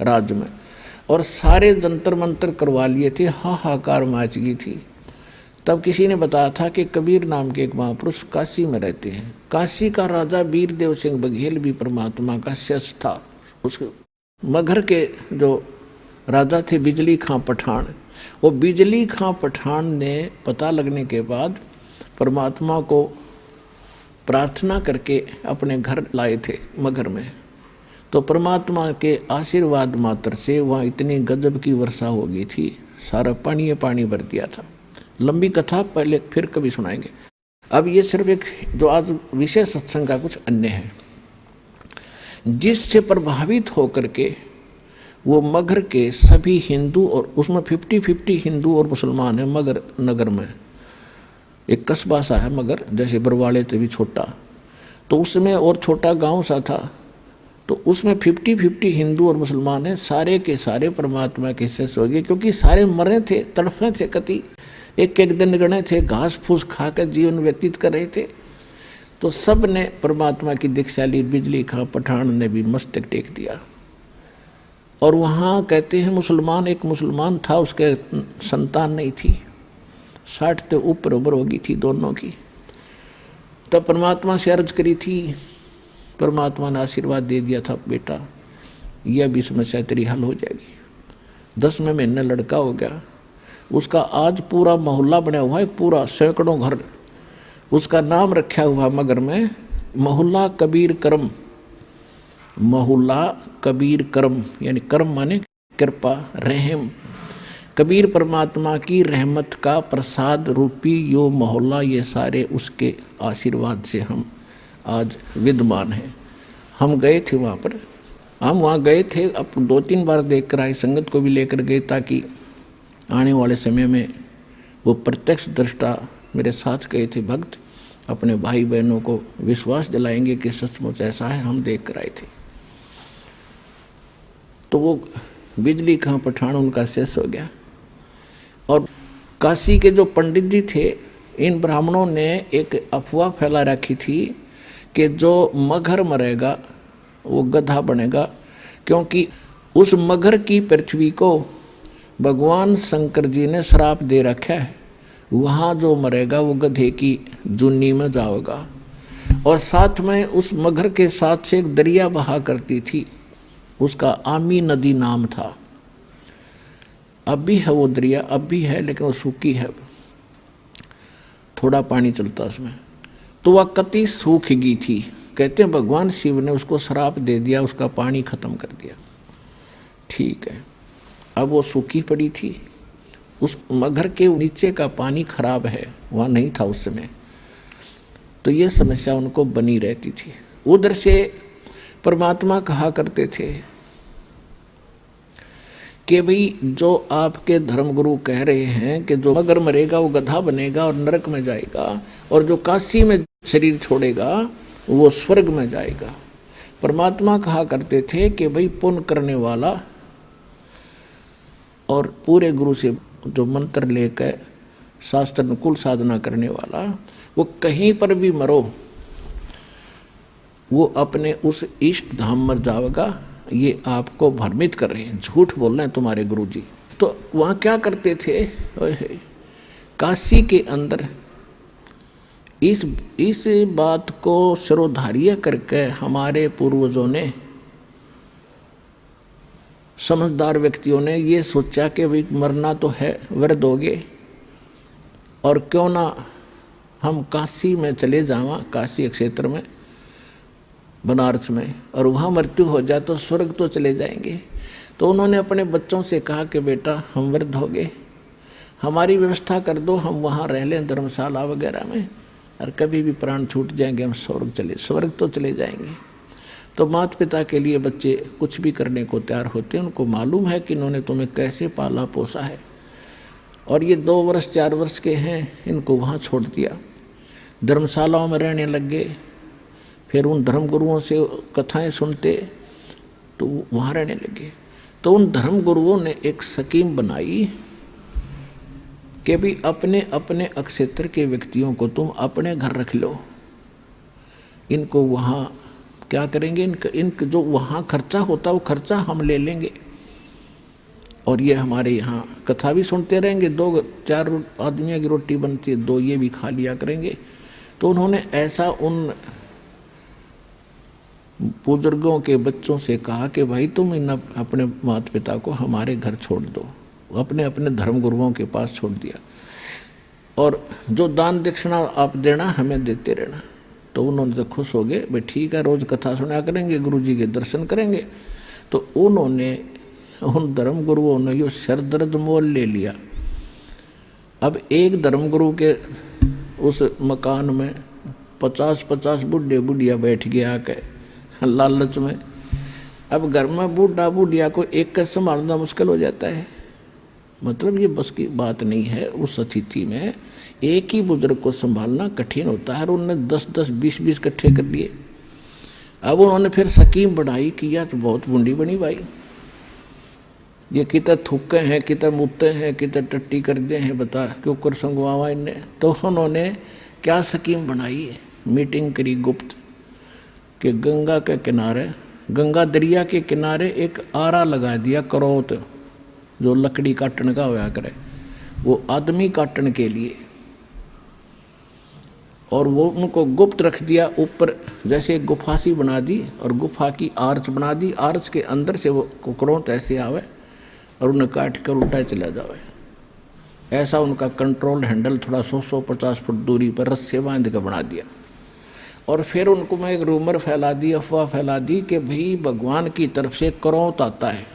राज्य में, और सारे जंतर मंतर करवा लिए थे, हाहाकार मच गई थी। तब किसी ने बताया था कि कबीर नाम के एक महापुरुष काशी में रहते हैं। काशी का राजा वीरदेव सिंह बघेल भी परमात्मा का शिष्य था। उसके मगहर के जो राजा थे बिजली खां पठान, वो बिजली खां पठान ने पता लगने के बाद परमात्मा को प्रार्थना करके अपने घर लाए थे मगहर में। तो परमात्मा के आशीर्वाद मात्र से वहाँ इतनी गजब की वर्षा हो गई थी, सारा पानी पानी भर दिया था। लंबी कथा पहले फिर कभी सुनाएंगे। अब ये सिर्फ एक जो आज विशेष सत्संग का कुछ अन्य है, जिससे प्रभावित होकर के वो मगहर के सभी हिंदू, और उसमें 50-50 हिंदू और मुसलमान है मगहर नगर में। एक कस्बा सा है मगहर, जैसे बरवाले से भी छोटा, तो उसमें और छोटा गांव सा था। तो उसमें 50-50 हिंदू और मुसलमान हैं, सारे के सारे परमात्मा के शिष्य हो गए, क्योंकि सारे मरे थे, तड़फे थे, कति एक एक दिन गणे थे, घास फूस खाकर जीवन व्यतीत कर रहे थे। तो सब ने परमात्मा की दीक्षा ली। बिजली खां पठान ने भी मस्तक टेक दिया। और वहाँ कहते हैं मुसलमान, एक मुसलमान था, उसके संतान नहीं थी, 60 से ऊपर उम्र होगी थी दोनों की। तब परमात्मा से अर्ज करी थी, परमात्मा ने आशीर्वाद दे दिया था, बेटा यह भी समस्या तेरी हल हो जाएगी। 10वें महीने लड़का हो गया। उसका आज पूरा मोहल्ला बना हुआ है, पूरा सैकड़ों घर। उसका नाम रखा हुआ मगहर में मोहल्ला कबीर करम। मोहल्ला कबीर करम, यानी करम माने कृपा, रहम। कबीर परमात्मा की रहमत का प्रसाद रूपी यो मोहल्ला, ये सारे उसके आशीर्वाद से हम आज विद्यमान हैं। हम गए थे वहाँ पर, हम वहाँ गए थे, अब 2-3 बार देख कर आए, संगत को भी लेकर गए, ताकि आने वाले समय में वो प्रत्यक्ष दृष्टा मेरे साथ गए थे भक्त, अपने भाई बहनों को विश्वास दिलाएंगे कि सचमुच ऐसा है, हम देख कर आए थे। तो वो बिजली खां पठान उनका शेष हो गया। और काशी के जो पंडित जी थे, इन ब्राह्मणों ने एक अफवाह फैला रखी थी कि जो मगर मरेगा वो गधा बनेगा, क्योंकि उस मगर की पृथ्वी को भगवान शंकर जी ने श्राप दे रखा है। वहाँ जो मरेगा वो गधे की जुन्नी में जाएगा। और साथ में उस मगर के साथ से एक दरिया बहा करती थी, उसका आमी नदी नाम था। अब भी है वो दरिया, अब भी है, लेकिन वो सूखी है, थोड़ा पानी चलता उसमें। तो वह कति सूख गई थी। कहते हैं भगवान शिव ने उसको श्राप दे दिया, उसका पानी खत्म कर दिया। ठीक है, अब वो सूखी पड़ी थी। उस मगर के नीचे का पानी खराब है, वहाँ नहीं था उस समय। तो ये समस्या उनको बनी रहती थी। उधर से परमात्मा कहा करते थे कि भाई जो आपके धर्मगुरु कह रहे हैं कि जो मगर मरेगा वो गधा बनेगा और नरक में जाएगा, और जो काशी में शरीर छोड़ेगा वो स्वर्ग में जाएगा। परमात्मा कहा करते थे कि भाई पुण्य करने वाला और पूरे गुरु से जो मंत्र लेकर शास्त्र अनुकूल साधना करने वाला, वो कहीं पर भी मरो वो अपने उस इष्ट धाम में जाएगा। ये आपको भ्रमित कर रहे हैं, झूठ बोल रहे हैं तुम्हारे गुरुजी। तो वहाँ क्या करते थे, काशी के अंदर इस बात को सिरोधार्य करके हमारे पूर्वजों ने, समझदार व्यक्तियों ने ये सोचा कि भाई मरना तो है, वृद्ध हो गए, और क्यों ना हम काशी में चले जावा, काशी क्षेत्र में, बनारस में, और वहाँ मृत्यु हो जाए तो स्वर्ग तो चले जाएंगे। तो उन्होंने अपने बच्चों से कहा कि बेटा हम वृद्ध हो गए, हमारी व्यवस्था कर दो, हम वहाँ रह लें धर्मशाला वगैरह में, और कभी भी प्राण छूट जाएंगे हम स्वर्ग तो चले जाएंगे। तो माता पिता के लिए बच्चे कुछ भी करने को तैयार होते हैं। उनको मालूम है कि इन्होंने तुम्हें कैसे पाला पोसा है, और ये 2 वर्ष 4 वर्ष के हैं, इनको वहाँ छोड़ दिया। धर्मशालाओं में रहने लग गए, फिर उन धर्मगुरुओं से कथाएं सुनते तो वहाँ रहने लगे। तो उन धर्मगुरुओं ने एक स्कीम बनाई कि भी अपने अपने अक्षेत्र के व्यक्तियों को तुम अपने घर रख लो, इनको वहाँ क्या करेंगे, इनका जो वहाँ खर्चा होता वो खर्चा हम ले लेंगे, और ये हमारे यहाँ कथा भी सुनते रहेंगे। 2-4 आदमियों की रोटी बनती है, 2 ये भी खा लिया करेंगे। तो उन्होंने ऐसा उन बुजुर्गों के बच्चों से कहा कि भाई तुम इन अपने माता पिता को हमारे घर छोड़ दो, अपने अपने धर्मगुरुओं के पास छोड़ दिया, और जो दान दक्षिणा आप देना हमें देते रहना। तो उन्होंने तो खुश हो गए, भाई ठीक है, रोज़ कथा सुना करेंगे, गुरुजी के दर्शन करेंगे। तो उन्होंने उन धर्मगुरुओं ने यो सरदर्द मोल ले लिया। अब एक धर्मगुरु के उस मकान में 50-50 बूढ़े बुढ़िया बैठ गया आके लालच में। अब घर में बूढ़ा बुढ़िया को एक का संभालना मुश्किल हो जाता है, मतलब ये बस की बात नहीं है। उस अतिथि में एक ही बुजुर्ग को संभालना कठिन होता है, और उन्होंने 10-10 20-20 इकट्ठे कर लिए। अब उन्होंने फिर स्कीम बढ़ाई कि यार तो बहुत बूढ़ी बनी भाई, ये कितना थूके हैं, कितना मुत्ते हैं, कितना टट्टी कर दे हैं, बता क्यों कर संगवावा इनने। तो उन्होंने क्या स्कीम बनाई, मीटिंग करी गुप्त कि गंगा के किनारे, गंगा दरिया के किनारे एक आरा लगा दिया, करौत जो लकड़ी काटने का होया करे, वो आदमी काटने के लिए, और वो उनको गुप्त रख दिया। ऊपर जैसे एक गुफा सी बना दी, और गुफा की आर्च बना दी, आर्च के अंदर से वो करौत ऐसे आवे और उन्हें काट कर उल्टा चला जावे। ऐसा उनका कंट्रोल हैंडल थोड़ा 100-150 फुट दूरी पर रस्से बांध कर बना दिया। और फिर उनको मैं एक रूमर फैला दी, अफवाह फैला दी कि भाई भगवान की तरफ से करौत आता है,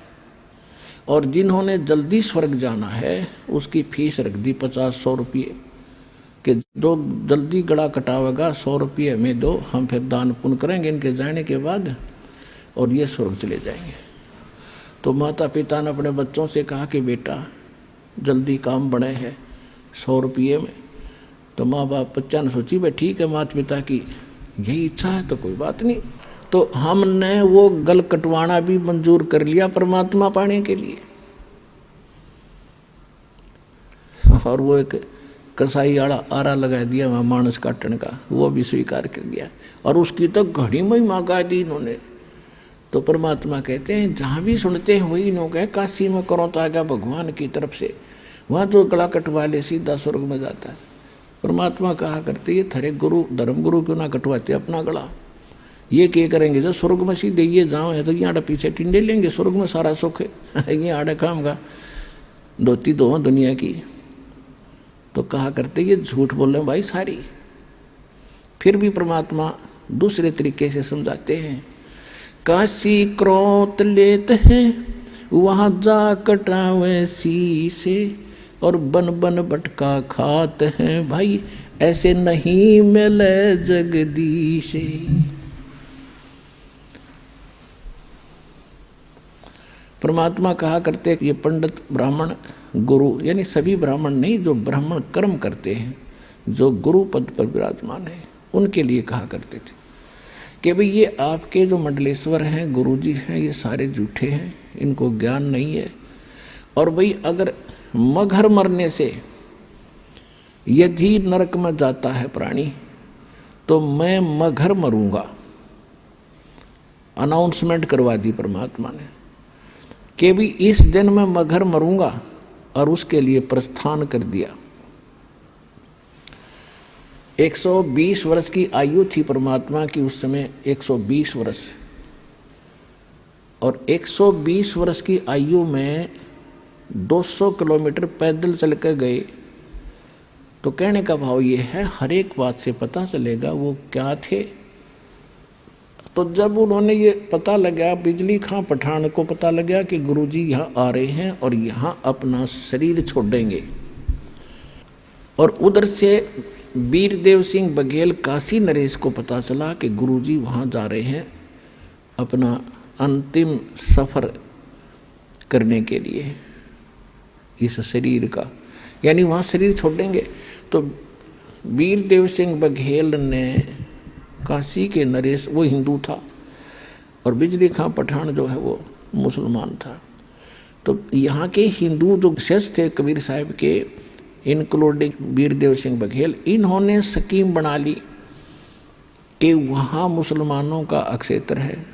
और जिन्होंने जल्दी स्वर्ग जाना है उसकी फीस रख दी 50-100 रुपये, कि जो जल्दी गड़ा कटावेगा 100 रुपये हमें दो, हम फिर दान पुण्य करेंगे इनके जाने के बाद, और ये स्वर्ग चले जाएंगे। तो माता पिता ने अपने बच्चों से कहा कि बेटा जल्दी काम बने है 100 रुपये में। तो माँ बाप बच्चा ने सोची भाई ठीक है, माता पिता की यही इच्छा है तो कोई बात नहीं। तो हमने वो गल कटवाना भी मंजूर कर लिया परमात्मा पाने के लिए। और वो एक कसाई आड़ा आरा लगा दिया वहाँ मानस काटने का, वो भी स्वीकार कर दिया और उसकी तो घड़ी महिमा गा दी इन्होंने। तो परमात्मा कहते हैं जहाँ भी सुनते हैं वही इन्हों कहे काशी में करो तो आगा भगवान की तरफ से, वहाँ तो गला कटवा ले सीधा स्वर्ग में जाता है। परमात्मा कहा करते ये थरे गुरु धर्म गुरु क्यों ना कटवाते अपना गला, ये क्या करेंगे जब स्वर्ग में सीधे ये जाओ है तो ये आड़े पीछे टिंडे लेंगे, स्वर्ग में सारा सुख है ये आड़े काम का धोती दो दुनिया की। तो कहा करते ये झूठ बोल रहे भाई सारी। फिर भी परमात्मा दूसरे तरीके से समझाते हैं, काशी क्रोत लेते हैं वहाँ जा कटावे शीशे और बन बन भटका खाते हैं भाई ऐसे नहीं मिले जगदीशे। परमात्मा कहा करते ये पंडित ब्राह्मण गुरु यानी सभी ब्राह्मण नहीं, जो ब्राह्मण कर्म करते हैं, जो गुरु पद पर विराजमान है, उनके लिए कहा करते थे कि भाई ये आपके जो मंडलेश्वर हैं गुरुजी हैं ये सारे झूठे हैं, इनको ज्ञान नहीं है। और भाई अगर मगर मरने से यदि नरक में जाता है प्राणी तो मैं मगर मरूंगा, अनाउंसमेंट करवा दी परमात्मा ने कि भी इस दिन मैं मगर मरूंगा और उसके लिए प्रस्थान कर दिया। 120 वर्ष की आयु थी परमात्मा की उस समय, 120 वर्ष। और 120 वर्ष की आयु में 200 किलोमीटर पैदल चल कर गए। तो कहने का भाव ये है हर एक बात से पता चलेगा वो क्या थे। तो जब उन्होंने ये पता लगा, बिजली खां पठान को पता लगा कि गुरुजी यहाँ आ रहे हैं और यहाँ अपना शरीर छोड़ेंगे, और उधर से वीरदेव सिंह बघेल काशी नरेश को पता चला कि गुरुजी वहाँ जा रहे हैं अपना अंतिम सफ़र करने के लिए इस शरीर का, यानी वहाँ शरीर छोड़ेंगे। तो वीरदेव सिंह बघेल ने काशी के नरेश, वो हिंदू था, और बिजली खां पठान जो है वो मुसलमान था। तो यहाँ के हिंदू जो शिष्य थे कबीर साहब के, इंक्लूडिंग वीरदेव सिंह बघेल, इन्होंने स्कीम बना ली कि वहाँ मुसलमानों का अक्षेत्र है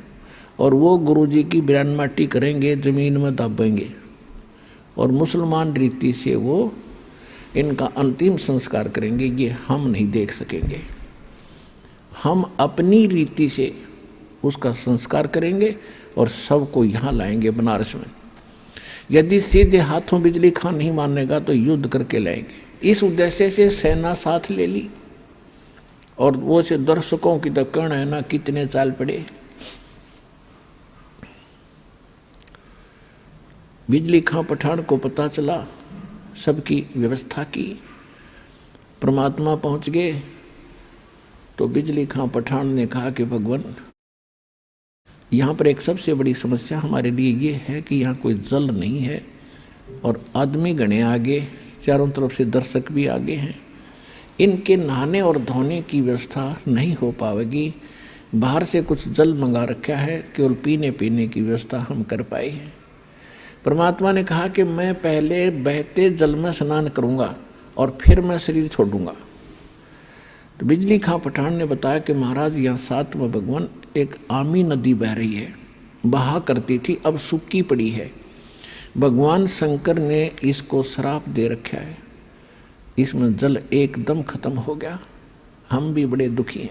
और वो गुरुजी की बिरान माटी करेंगे, ज़मीन में दबेंगे और मुसलमान रीति से वो इनका अंतिम संस्कार करेंगे। ये हम नहीं देख सकेंगे, हम अपनी रीति से उसका संस्कार करेंगे और सबको यहाँ लाएंगे बनारस में। यदि सीधे हाथों बिजली खां नहीं मानेगा तो युद्ध करके लाएंगे। इस उद्देश्य से सेना साथ ले ली और वो से दर्शकों की तो कहना है ना कितने चाल पड़े। बिजली खां पठान को पता चला, सबकी व्यवस्था की, परमात्मा पहुँच गए। तो बिजली खां पठान ने कहा कि भगवान यहाँ पर एक सबसे बड़ी समस्या हमारे लिए ये है कि यहाँ कोई जल नहीं है और आदमी गणे आगे, चारों तरफ से दर्शक भी आगे हैं, इनके नहाने और धोने की व्यवस्था नहीं हो पाएगी। बाहर से कुछ जल मंगा रखा है, केवल पीने की व्यवस्था हम कर पाए हैं। परमात्मा ने कहा कि मैं पहले बहते जल में स्नान करूँगा और फिर मैं शरीर छोड़ूंगा। तो बिजली खां पठान ने बताया कि महाराज यहाँ साथ में भगवान एक आमी नदी बह रही है, बहा करती थी, अब सूखी पड़ी है। भगवान शंकर ने इसको श्राप दे रखा है, इसमें जल एकदम खत्म हो गया, हम भी बड़े दुखी हैं।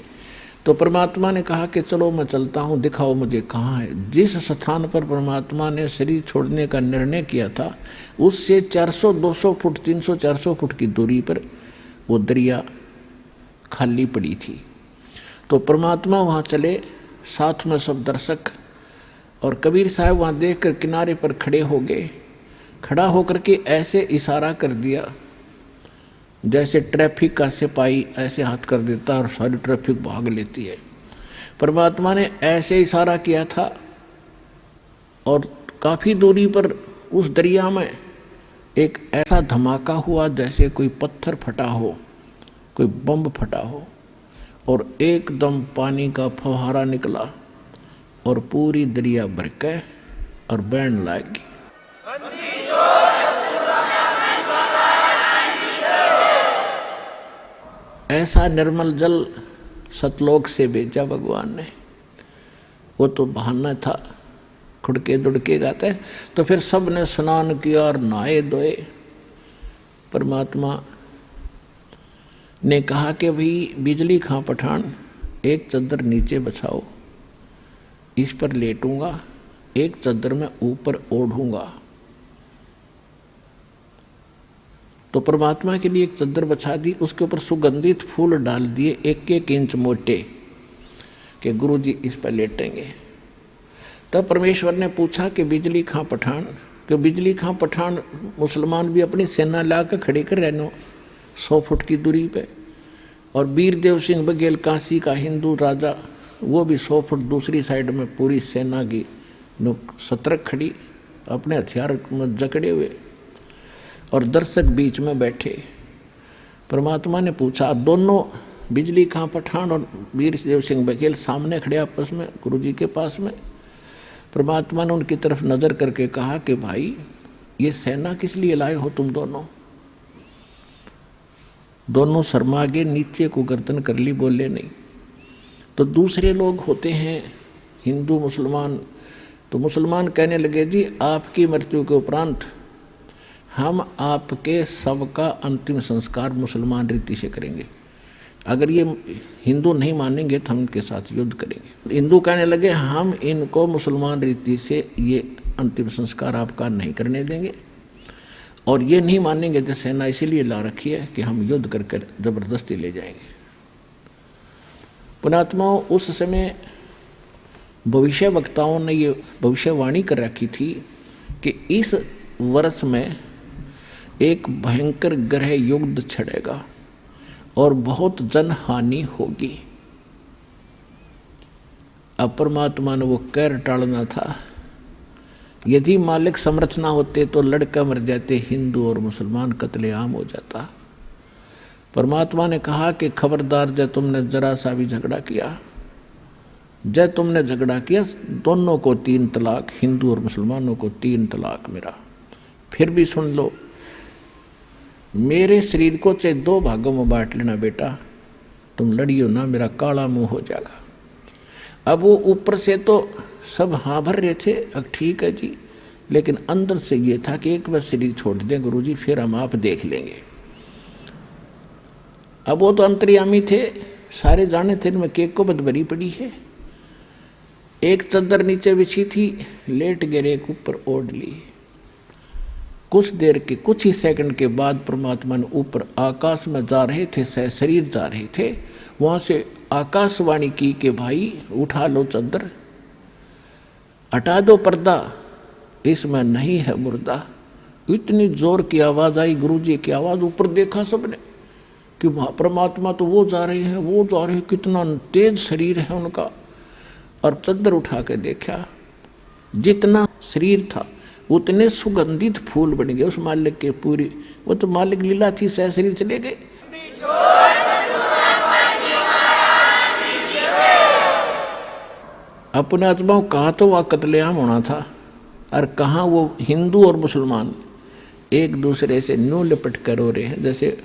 तो परमात्मा ने कहा कि चलो मैं चलता हूँ, दिखाओ मुझे कहाँ है। जिस स्थान पर परमात्मा ने शरीर छोड़ने का निर्णय किया था उससे 400-200 फुट 300-400 फुट की दूरी पर वो दरिया खाली पड़ी थी। तो परमात्मा वहाँ चले, साथ में सब दर्शक, और कबीर साहब वहाँ देखकर किनारे पर खड़े हो गए। खड़ा होकर के ऐसे इशारा कर दिया जैसे ट्रैफिक का सिपाही ऐसे हाथ कर देता और सारी ट्रैफिक भाग लेती है। परमात्मा ने ऐसे इशारा किया था और काफ़ी दूरी पर उस दरिया में एक ऐसा धमाका हुआ जैसे कोई पत्थर फटा हो, कोई बम फटा हो, और एकदम पानी का फव्वारा निकला और पूरी दरिया भर के और बहने लगी। ऐसा निर्मल जल सतलोक से भेजा भगवान ने। वो तो बहाना था, खुड़के दुड़के गाते। तो फिर सब ने स्नान किया और नहाए धोए। परमात्मा ने कहा कि भाई बिजली खां पठान, एक चद्दर नीचे बछाओ, इस पर लेटूंगा, एक चद्दर में ऊपर ओढ़ूंगा। तो परमात्मा के लिए एक चद्दर बछा दी, उसके ऊपर सुगंधित फूल डाल दिए 1-1 इंच मोटे, कि गुरु जी इस पर लेटेंगे। तब परमेश्वर ने पूछा कि बिजली खां पठान, कि बिजली खां पठान मुसलमान भी अपनी सेना ला कर खड़े कर रहने 100 फुट की दूरी पे, और वीरदेव सिंह बघेल काशी का हिंदू राजा, वो भी 100 फुट दूसरी साइड में पूरी सेना की सतर्क खड़ी, अपने हथियार में जकड़े हुए, और दर्शक बीच में बैठे। परमात्मा ने पूछा, दोनों बिजली खां पठान और वीरदेव सिंह बघेल सामने खड़े आपस में गुरु जी के पास में। परमात्मा ने उनकी तरफ नजर करके कहा कि भाई ये सेना किस लिए लाए हो तुम दोनों? दोनों शर्मा गए, नीचे को गर्दन कर ली, बोले नहीं। तो दूसरे लोग होते हैं हिंदू मुसलमान, तो मुसलमान कहने लगे जी आपकी मृत्यु के उपरांत हम आपके शव का अंतिम संस्कार मुसलमान रीति से करेंगे, अगर ये हिंदू नहीं मानेंगे तो हम इनके साथ युद्ध करेंगे। हिंदू कहने लगे हम इनको मुसलमान रीति से ये अंतिम संस्कार आपका नहीं करने देंगे, और ये नहीं मानेंगे तो सेना इसीलिए ला रखी है कि हम युद्ध करके जबरदस्ती ले जाएंगे। पुणात्माओं, उस समय भविष्य वक्ताओं ने ये भविष्यवाणी कर रखी थी कि इस वर्ष में एक भयंकर ग्रह युद्ध छिड़ेगा और बहुत जनहानि होगी। अब परमात्मा ने वो कहर टालना था। यदि मालिक समर्थ ना होते तो लड़का मर जाते, हिंदू और मुसलमान कत्लेआम हो जाता। परमात्मा ने कहा कि खबरदार, जब तुमने जरा सा भी झगड़ा किया, जब तुमने झगड़ा किया, दोनों को 3 तलाक, हिंदू और मुसलमानों को 3 तलाक मेरा। फिर भी सुन लो, मेरे शरीर को चाहे 2 भागों में बांट लेना बेटा, तुम लड़ियो ना, मेरा काला मुंह हो जाएगा। अब वो ऊपर से तो सब हाँ भर रहे थे, अब ठीक है जी, लेकिन अंदर से ये था कि एक बार शरीर छोड़ दें गुरुजी, फिर हम आप देख लेंगे। अब वो तो अंतर्यामी थे, सारे जाने थे इनमें केक को बदबरी पड़ी है। एक चद्दर नीचे बिछी थी, लेट गिरे, एक ऊपर ओढ़ ली। कुछ देर के, कुछ ही सेकंड के बाद परमात्मा ने ऊपर आकाश में जा रहे थे, शरीर जा रहे थे, वहाँ से आकाशवाणी की कि भाई उठा लो चद्दर, हटा दो पर्दा, इसमें नहीं है मुर्दा। इतनी जोर की आवाज़ आई, गुरुजी की आवाज़। ऊपर देखा सबने कि परमात्मा तो वो जा रहे हैं, वो जा रहे हैं, कितना तेज शरीर है उनका। और चद्दर उठा के देखा, जितना शरीर था उतने सुगंधित फूल बन गए उस मालिक के पूरी। वो तो मालिक लीला थी, सह शरीर चले गए। अपने आत्माओं, कहा तो वह कत्लेआम होना था, और कहाँ वो हिंदू और मुसलमान एक दूसरे से न्यू लिपट कर रो रहे हैं, जैसे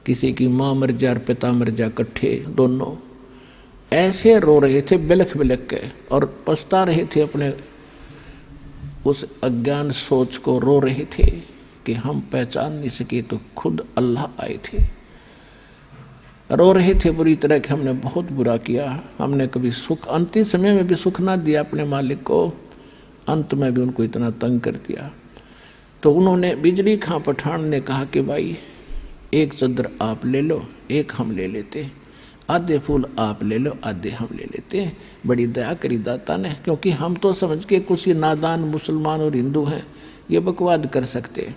किसी की माँ मर जा और पिता मर जा इकट्ठे, दोनों ऐसे रो रहे थे बिलख बिलख के, और पछता रहे थे अपने उस अज्ञान सोच को, रो रहे थे कि हम पहचान नहीं सके तो खुद अल्लाह आए थे। रो रहे थे बुरी तरह कि हमने बहुत बुरा किया, हमने कभी सुख, अंतिम समय में भी सुख ना दिया अपने मालिक को, अंत में भी उनको इतना तंग कर दिया। तो उन्होंने, बिजली खां पठान ने कहा कि भाई एक चद्दर आप ले लो, एक हम ले लेते, आधे फूल आप ले लो, आधे हम ले लेते हैं। बड़ी दया करी दाता ने, क्योंकि हम तो समझ के कुछ ही नादान मुसलमान और हिंदू हैं, ये बकवाद कर सकते।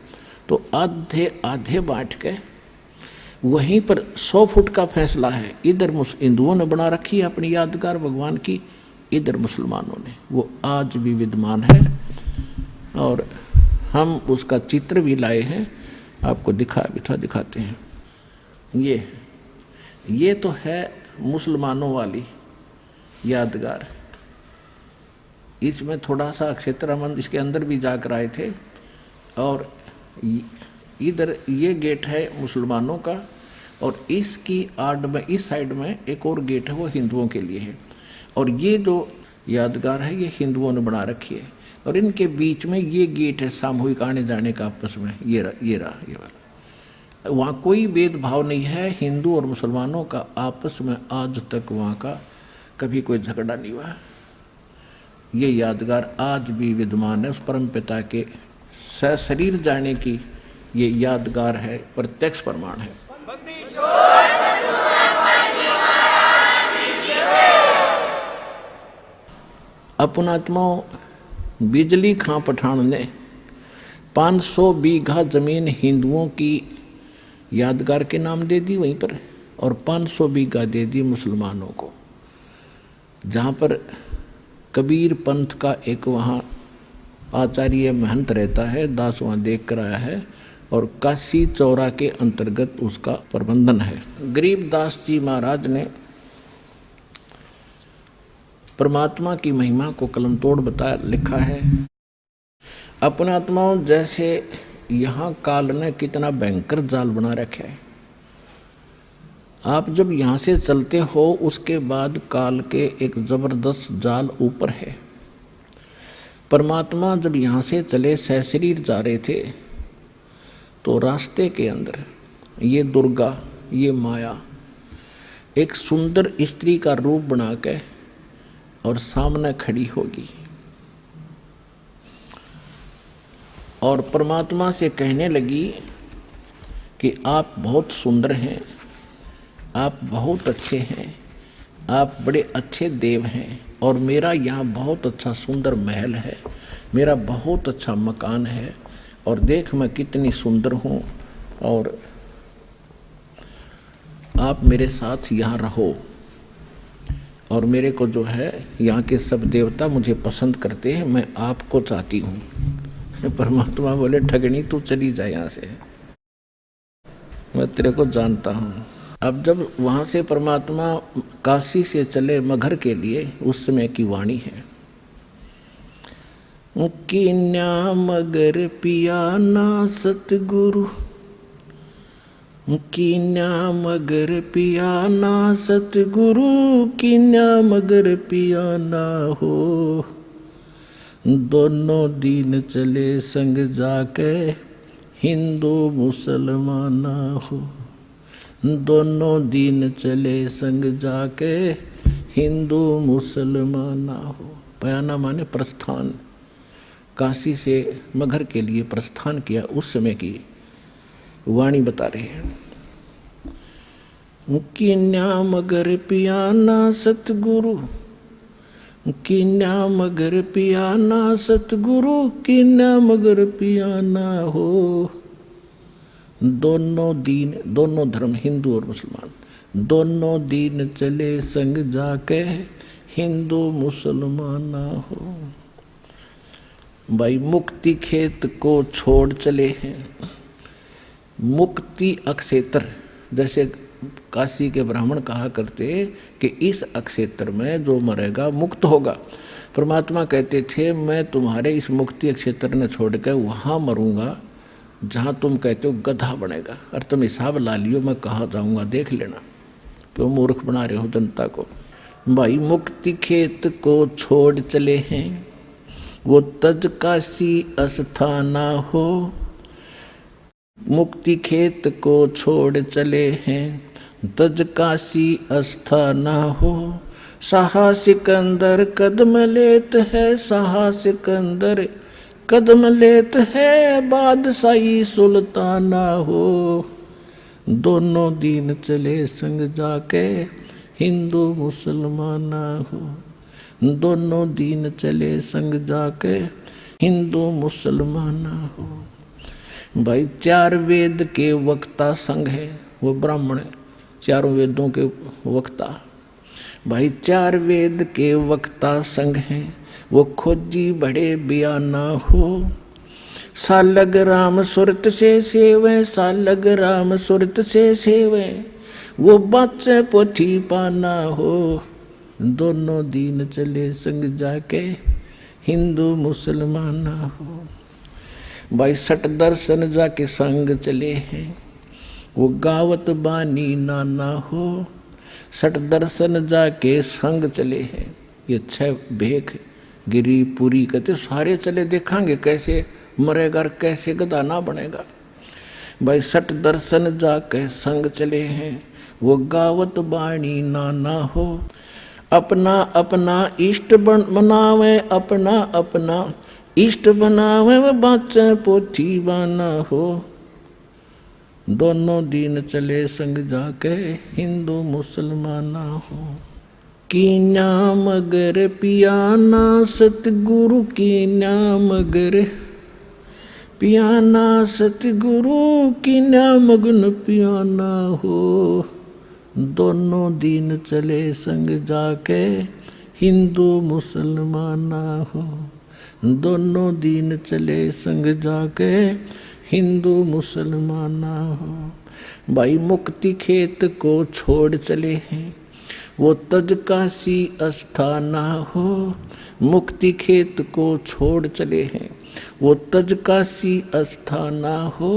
तो आधे आधे बांट के वहीं पर 100 फुट का फैसला है। इधर हिंदुओं ने बना रखी है अपनी यादगार भगवान की, इधर मुसलमानों ने, वो आज भी विद्यमान है, और हम उसका चित्र भी लाए हैं, आपको दिखाते हैं। ये तो है मुसलमानों वाली यादगार। इसमें थोड़ा सा क्षेत्रामंद इसके अंदर भी जाकर आए थे, और इधर ये गेट है मुसलमानों का, और इसकी आड़ में इस साइड में एक और गेट है, वो हिंदुओं के लिए है। और ये जो यादगार है ये हिंदुओं ने बना रखी है, और इनके बीच में ये गेट है सामूहिक आने जाने का आपस में, ये वाला। वहाँ कोई भेदभाव नहीं है, हिंदू और मुसलमानों का आपस में आज तक वहाँ का कभी कोई झगड़ा नहीं हुआ। ये यादगार आज भी विद्यमान है, उस परम पिता के सशरीर जाने की ये यादगार है, प्रत्यक्ष प्रमाण है। अपनात्माओं, बिजली खां पठान ने 500 बीघा जमीन हिंदुओं की यादगार के नाम दे दी वहीं पर, और 500 बीघा दे दी मुसलमानों को। जहाँ पर कबीर पंथ का एक वहाँ आचार्य महंत रहता है, दास वहाँ देख कर आया है, और काशी चौरा के अंतर्गत उसका प्रबंधन है। गरीबदास जी महाराज ने परमात्मा की महिमा को कलम तोड़ बताया, लिखा है, अपने आत्माओं जैसे यहाँ काल ने कितना भयंकर जाल बना रखा है। आप जब यहाँ से चलते हो उसके बाद काल के एक जबरदस्त जाल ऊपर है। परमात्मा जब यहाँ से चले सशरीर जा रहे थे तो रास्ते के अंदर ये दुर्गा, ये माया एक सुंदर स्त्री का रूप बना के और सामने खड़ी होगी, और परमात्मा से कहने लगी कि आप बहुत सुंदर हैं, आप बहुत अच्छे हैं, आप बड़े अच्छे देव हैं, और मेरा यहाँ बहुत अच्छा सुंदर महल है, मेरा बहुत अच्छा मकान है, और देख मैं कितनी सुंदर हूँ, और आप मेरे साथ यहाँ रहो। और मेरे को जो है यहाँ के सब देवता मुझे पसंद करते हैं, मैं आपको चाहती हूँ। परमात्मा बोले, ठगनी तू चली जाए यहाँ से, मैं तेरे को जानता हूँ। अब जब वहाँ से परमात्मा काशी से चले मगहर के लिए, उस समय की वाणी है, कीन्या मगर पिया ना सतगुरु, कीन्या मगर पिया ना सतगुरु, कीन्या मगर पिया ना हो, दोनों दीन चले संग जाके हिंदू मुसलमान हो, दोनों दीन चले संग जाके हिंदू मुसलमान हो। पयाना माने प्रस्थान, काशी से मगहर के लिए प्रस्थान किया, उस समय की वाणी बता रहे हैं। कीन्या मगर पियाना सतगुरु, कीन्या मगर पियाना सतगुरु, कीन्या मगर पियाना हो, दोनों दीन, दोनों धर्म हिंदू और मुसलमान, दोनों दीन चले संग जाके हिंदू मुसलमान हो। भाई मुक्ति खेत को छोड़ चले हैं, मुक्ति अक्षेत्र, जैसे काशी के ब्राह्मण कहा करते कि इस अक्षेत्र में जो मरेगा मुक्त होगा। परमात्मा कहते थे, मैं तुम्हारे इस मुक्ति क्षेत्र ने छोड़कर वहाँ मरूंगा जहाँ तुम कहते हो गधा बनेगा, और तुम हिसाब ला लियो मैं कहाँ जाऊँगा, देख लेना, क्यों मूर्ख बना रहे हो जनता को। भाई मुक्ति खेत को छोड़ चले हैं, वो तज काशी अस्थाना हो, मुक्ति खेत को छोड़ चले हैं, तज काशी अस्थाना हो, साहा सिकंदर कदम लेत है, साहा सिकंदर कदम लेत है, बादशाही सुल्ताना हो, दोनों दीन चले संग जाके हिंदू मुसलमान हो, दोनों दीन चले संग जाके हिंदू मुसलमान हो। भाई चार वेद के वक्ता संघ है, वो ब्राह्मण है, चारों वेदों के वक्ता। भाई चार वेद के वक्ता संघ हैं, वो खोजी बड़े बयाना हो, सालग राम सुरत से सेवे, सालग राम सुरत से सेवे, वो बाचे पोथी पाना हो, दोनों दीन चले संग जाके हिंदू मुसलमान हो। भाई सट दर्शन जाके संग चले हैं, वो गावत बानी नाना हो, सट दर्शन जाके संग चले हैं। ये 6 भेख गिरी पूरी कहते सारे चले, देखांगे कैसे मरेगा और कैसे गधा ना बनेगा। भाई सट दर्शन जाके संग चले हैं, वो गावत बाणी नाना हो। अपना अपना इष्ट बनावे, अपना अपना इष्ट बनावे, वो बाँचे पोथी बाना हो। दोनों दिन चले संग जाके, हिंदू मुसलमाना हो। कीन्या मगर पियाना सतगुरु, कीन्या मगर पियाना सतगुरु, कीन्या मगन पियाना हो। दोनों दिन चले संग जाके, हिंदू मुसलमाना हो। दोनों दिन चले संग जाके, हिंदू मुसलमाना हो। भाई मुक्ति खेत को छोड़ चले हैं, वो तज काशी अस्थाना हो। मुक्ति खेत को छोड़ चले हैं, वो तज काशी अस्थाना हो।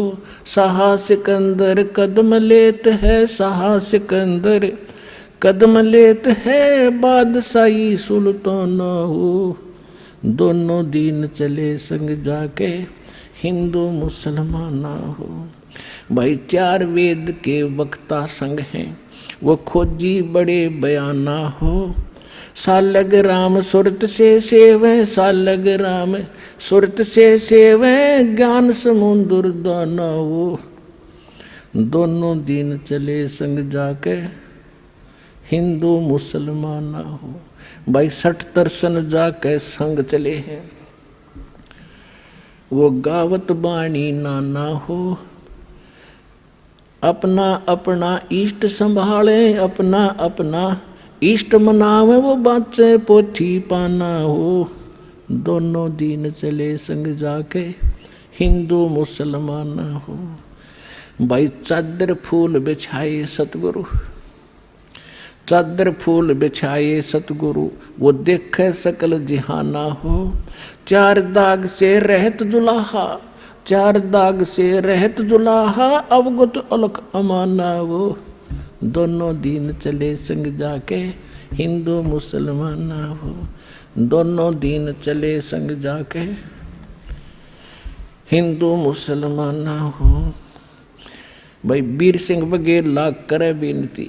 शाह सिकंदर कदम लेत है, शाह सिकंदर कदम लेत है, बादशाही सुल्ताना हो। दोनों दिन चले संग जाके, हिंदू मुसलमाना हो। भाई 4 वेद के वक्ता संग हैं, वो खोजी बड़े बयाना हो। सालग राम सुरत से सेवे, सालग राम सुरत से सेवे, ज्ञान समुद्र दाना हो। दोनों दिन चले संग जाके, हिंदू मुसलमाना हो। भाई 60 दर्शन जाके संग चले हैं, वो गावत बाणी नाना हो। अपना अपना इष्ट संभाले, अपना अपना इष्ट मनावे, वो बाँचे पोथी पाना हो। दोनों दिन चले संग जाके, हिंदू मुसलमाना हो। भाई चादर फूल बिछाए सतगुरु, चादर फूल बिछाए सतगुरु, वो देखे सकल जिहाना हो। 4 दाग से रहत जुलाहा, 4 दाग से रहत जुलाहा, अवगत अलख अमाना वो। दोनों दिन चले संग जाके, हिंदू मुसलमाना हो। दोनों दिन चले संग जाके, हिंदू मुसलमाना हो। भाई वीर सिंह बघेल लाग करे बेनती,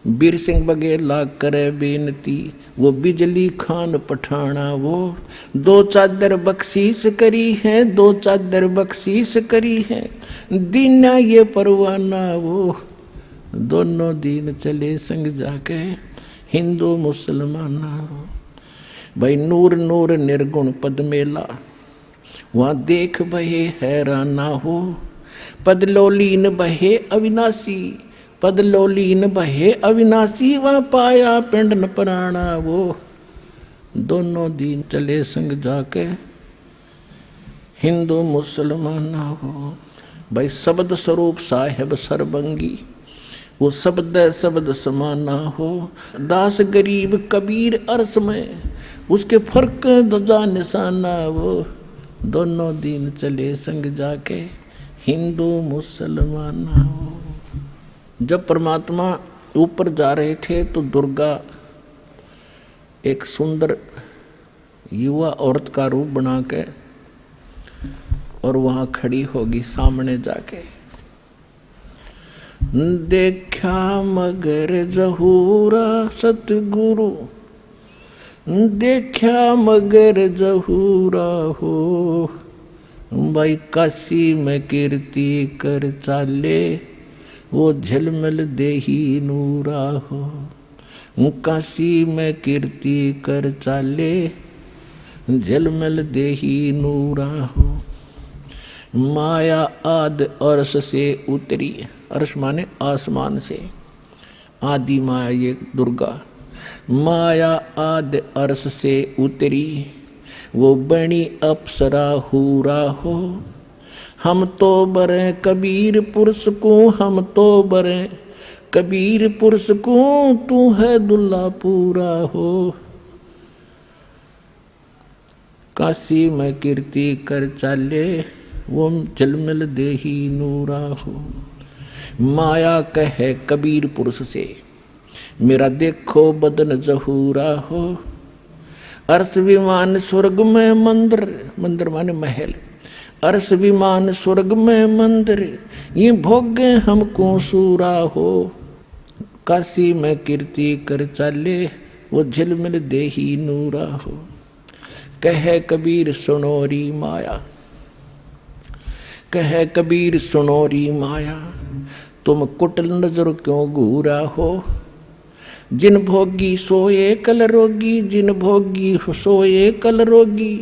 वीर सिंह बघेल लाग करे बेनती, वो बिजली खान पठाना वो। 2 चादर बख्शीश करी है, 2 चादर बख्शीश करी है, दीना ये परवाना वो। दोनों दिन चले संग जाके, हिंदू मुसलमाना हो। भाई नूर नूर निर्गुण पद मेला, वहाँ देख बहे हैराना हो। पदलोलीन बहे अविनाशी, पदलोलीन बहे अविनाशी, वहाँ पाया पिंड न प्राणा वो। दोनों दिन चले संग जाके, हिंदू मुसलमाना हो। भाई शब्द स्वरूप साहेब सरबंगी, वो शब्द शब्द समाना हो। दास गरीब कबीर अरस में, उसके फर्क दजा निशाना वो। दोनों दिन चले संग जाके, हिंदू मुसलमाना हो। जब परमात्मा ऊपर जा रहे थे तो दुर्गा एक सुंदर युवा औरत का रूप बना के और वहाँ खड़ी होगी सामने जाके। देखा मगर जहूरा सतगुरु, देखा मगर जहूरा हो। भाई काशी में कीर्ति कर चाले, वो झलमल देही नूरा हो। काशी में कीर्ति कर चाले, झलमल देही नूरा हो। माया आद अरस से उतरी, अरस माने आसमान से, आदि माया ये दुर्गा। माया आद अरस से उतरी, वो बनी अप्सरा हूरा हो। हम तो बरे कबीर पुरुष को, हम तो बरे कबीर पुरुष को, तू है दुल्ला पूरा हो। काशी में कीर्ति कर चाले, वो झलमल देही नूरा हो। माया कहे कबीर पुरुष से, मेरा देखो बदन जहूरा हो। अर्श विमान स्वर्ग में मंदिर, मंदिर माने महल, अर्श विमान स्वर्ग में मंदिर, ये भोगे हमको सूरा हो। काशी में कीर्ति कर चाले, वो झिलमिल देही नूरा हो। कहे कबीर सुनोरी माया, कहे कबीर सुनोरी माया, तुम कुटिल नजर क्यों घूरा हो। जिन भोगी सोए कल रोगी, जिन भोगी सोए कल रोगी,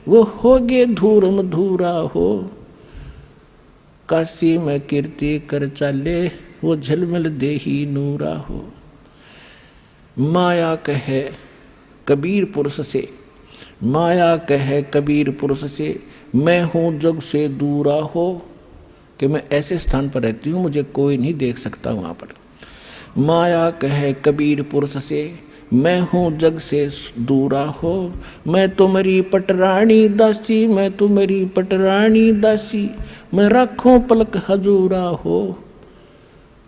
वो होगे धूरम धूरा हो। काशी में कीर्ति कर चाले, वो झलमल देही नूरा हो। माया कहे कबीर पुरुष से, माया कहे कबीर पुरुष से, मैं हूँ जग से दूरा हो। कि मैं ऐसे स्थान पर रहती हूँ, मुझे कोई नहीं देख सकता वहाँ पर। माया कहे कबीर पुरुष से, मैं हूँ जग से दूरा हो। मैं तुम्हारी पटरानी दासी, मैं तुम्हारी पटरानी दासी, मैं राखों पलक हजूरा हो।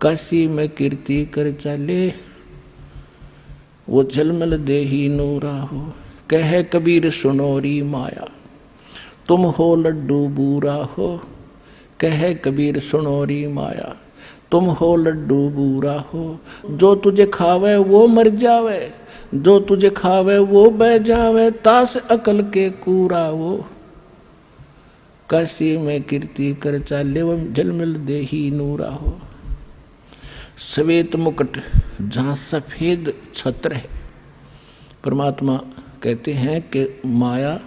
काशी में कीर्ति कर चले, वो झलमल देही नूरा हो। कहे कबीर सुनोरी माया, तुम हो लड्डू बूरा हो। कहे कबीर सुनोरी माया, तुम हो लड्डू बूरा हो। जो तुझे खावे वो मर जावे, जो तुझे खावे वो बह जावे, तास अकल के कूरा वो। काशी में कीर्ति कर चाले, वो झलमिल देही नूरा हो। श्वेत मुकुट जहाँ सफेद छत्र है, परमात्मा कहते हैं कि माया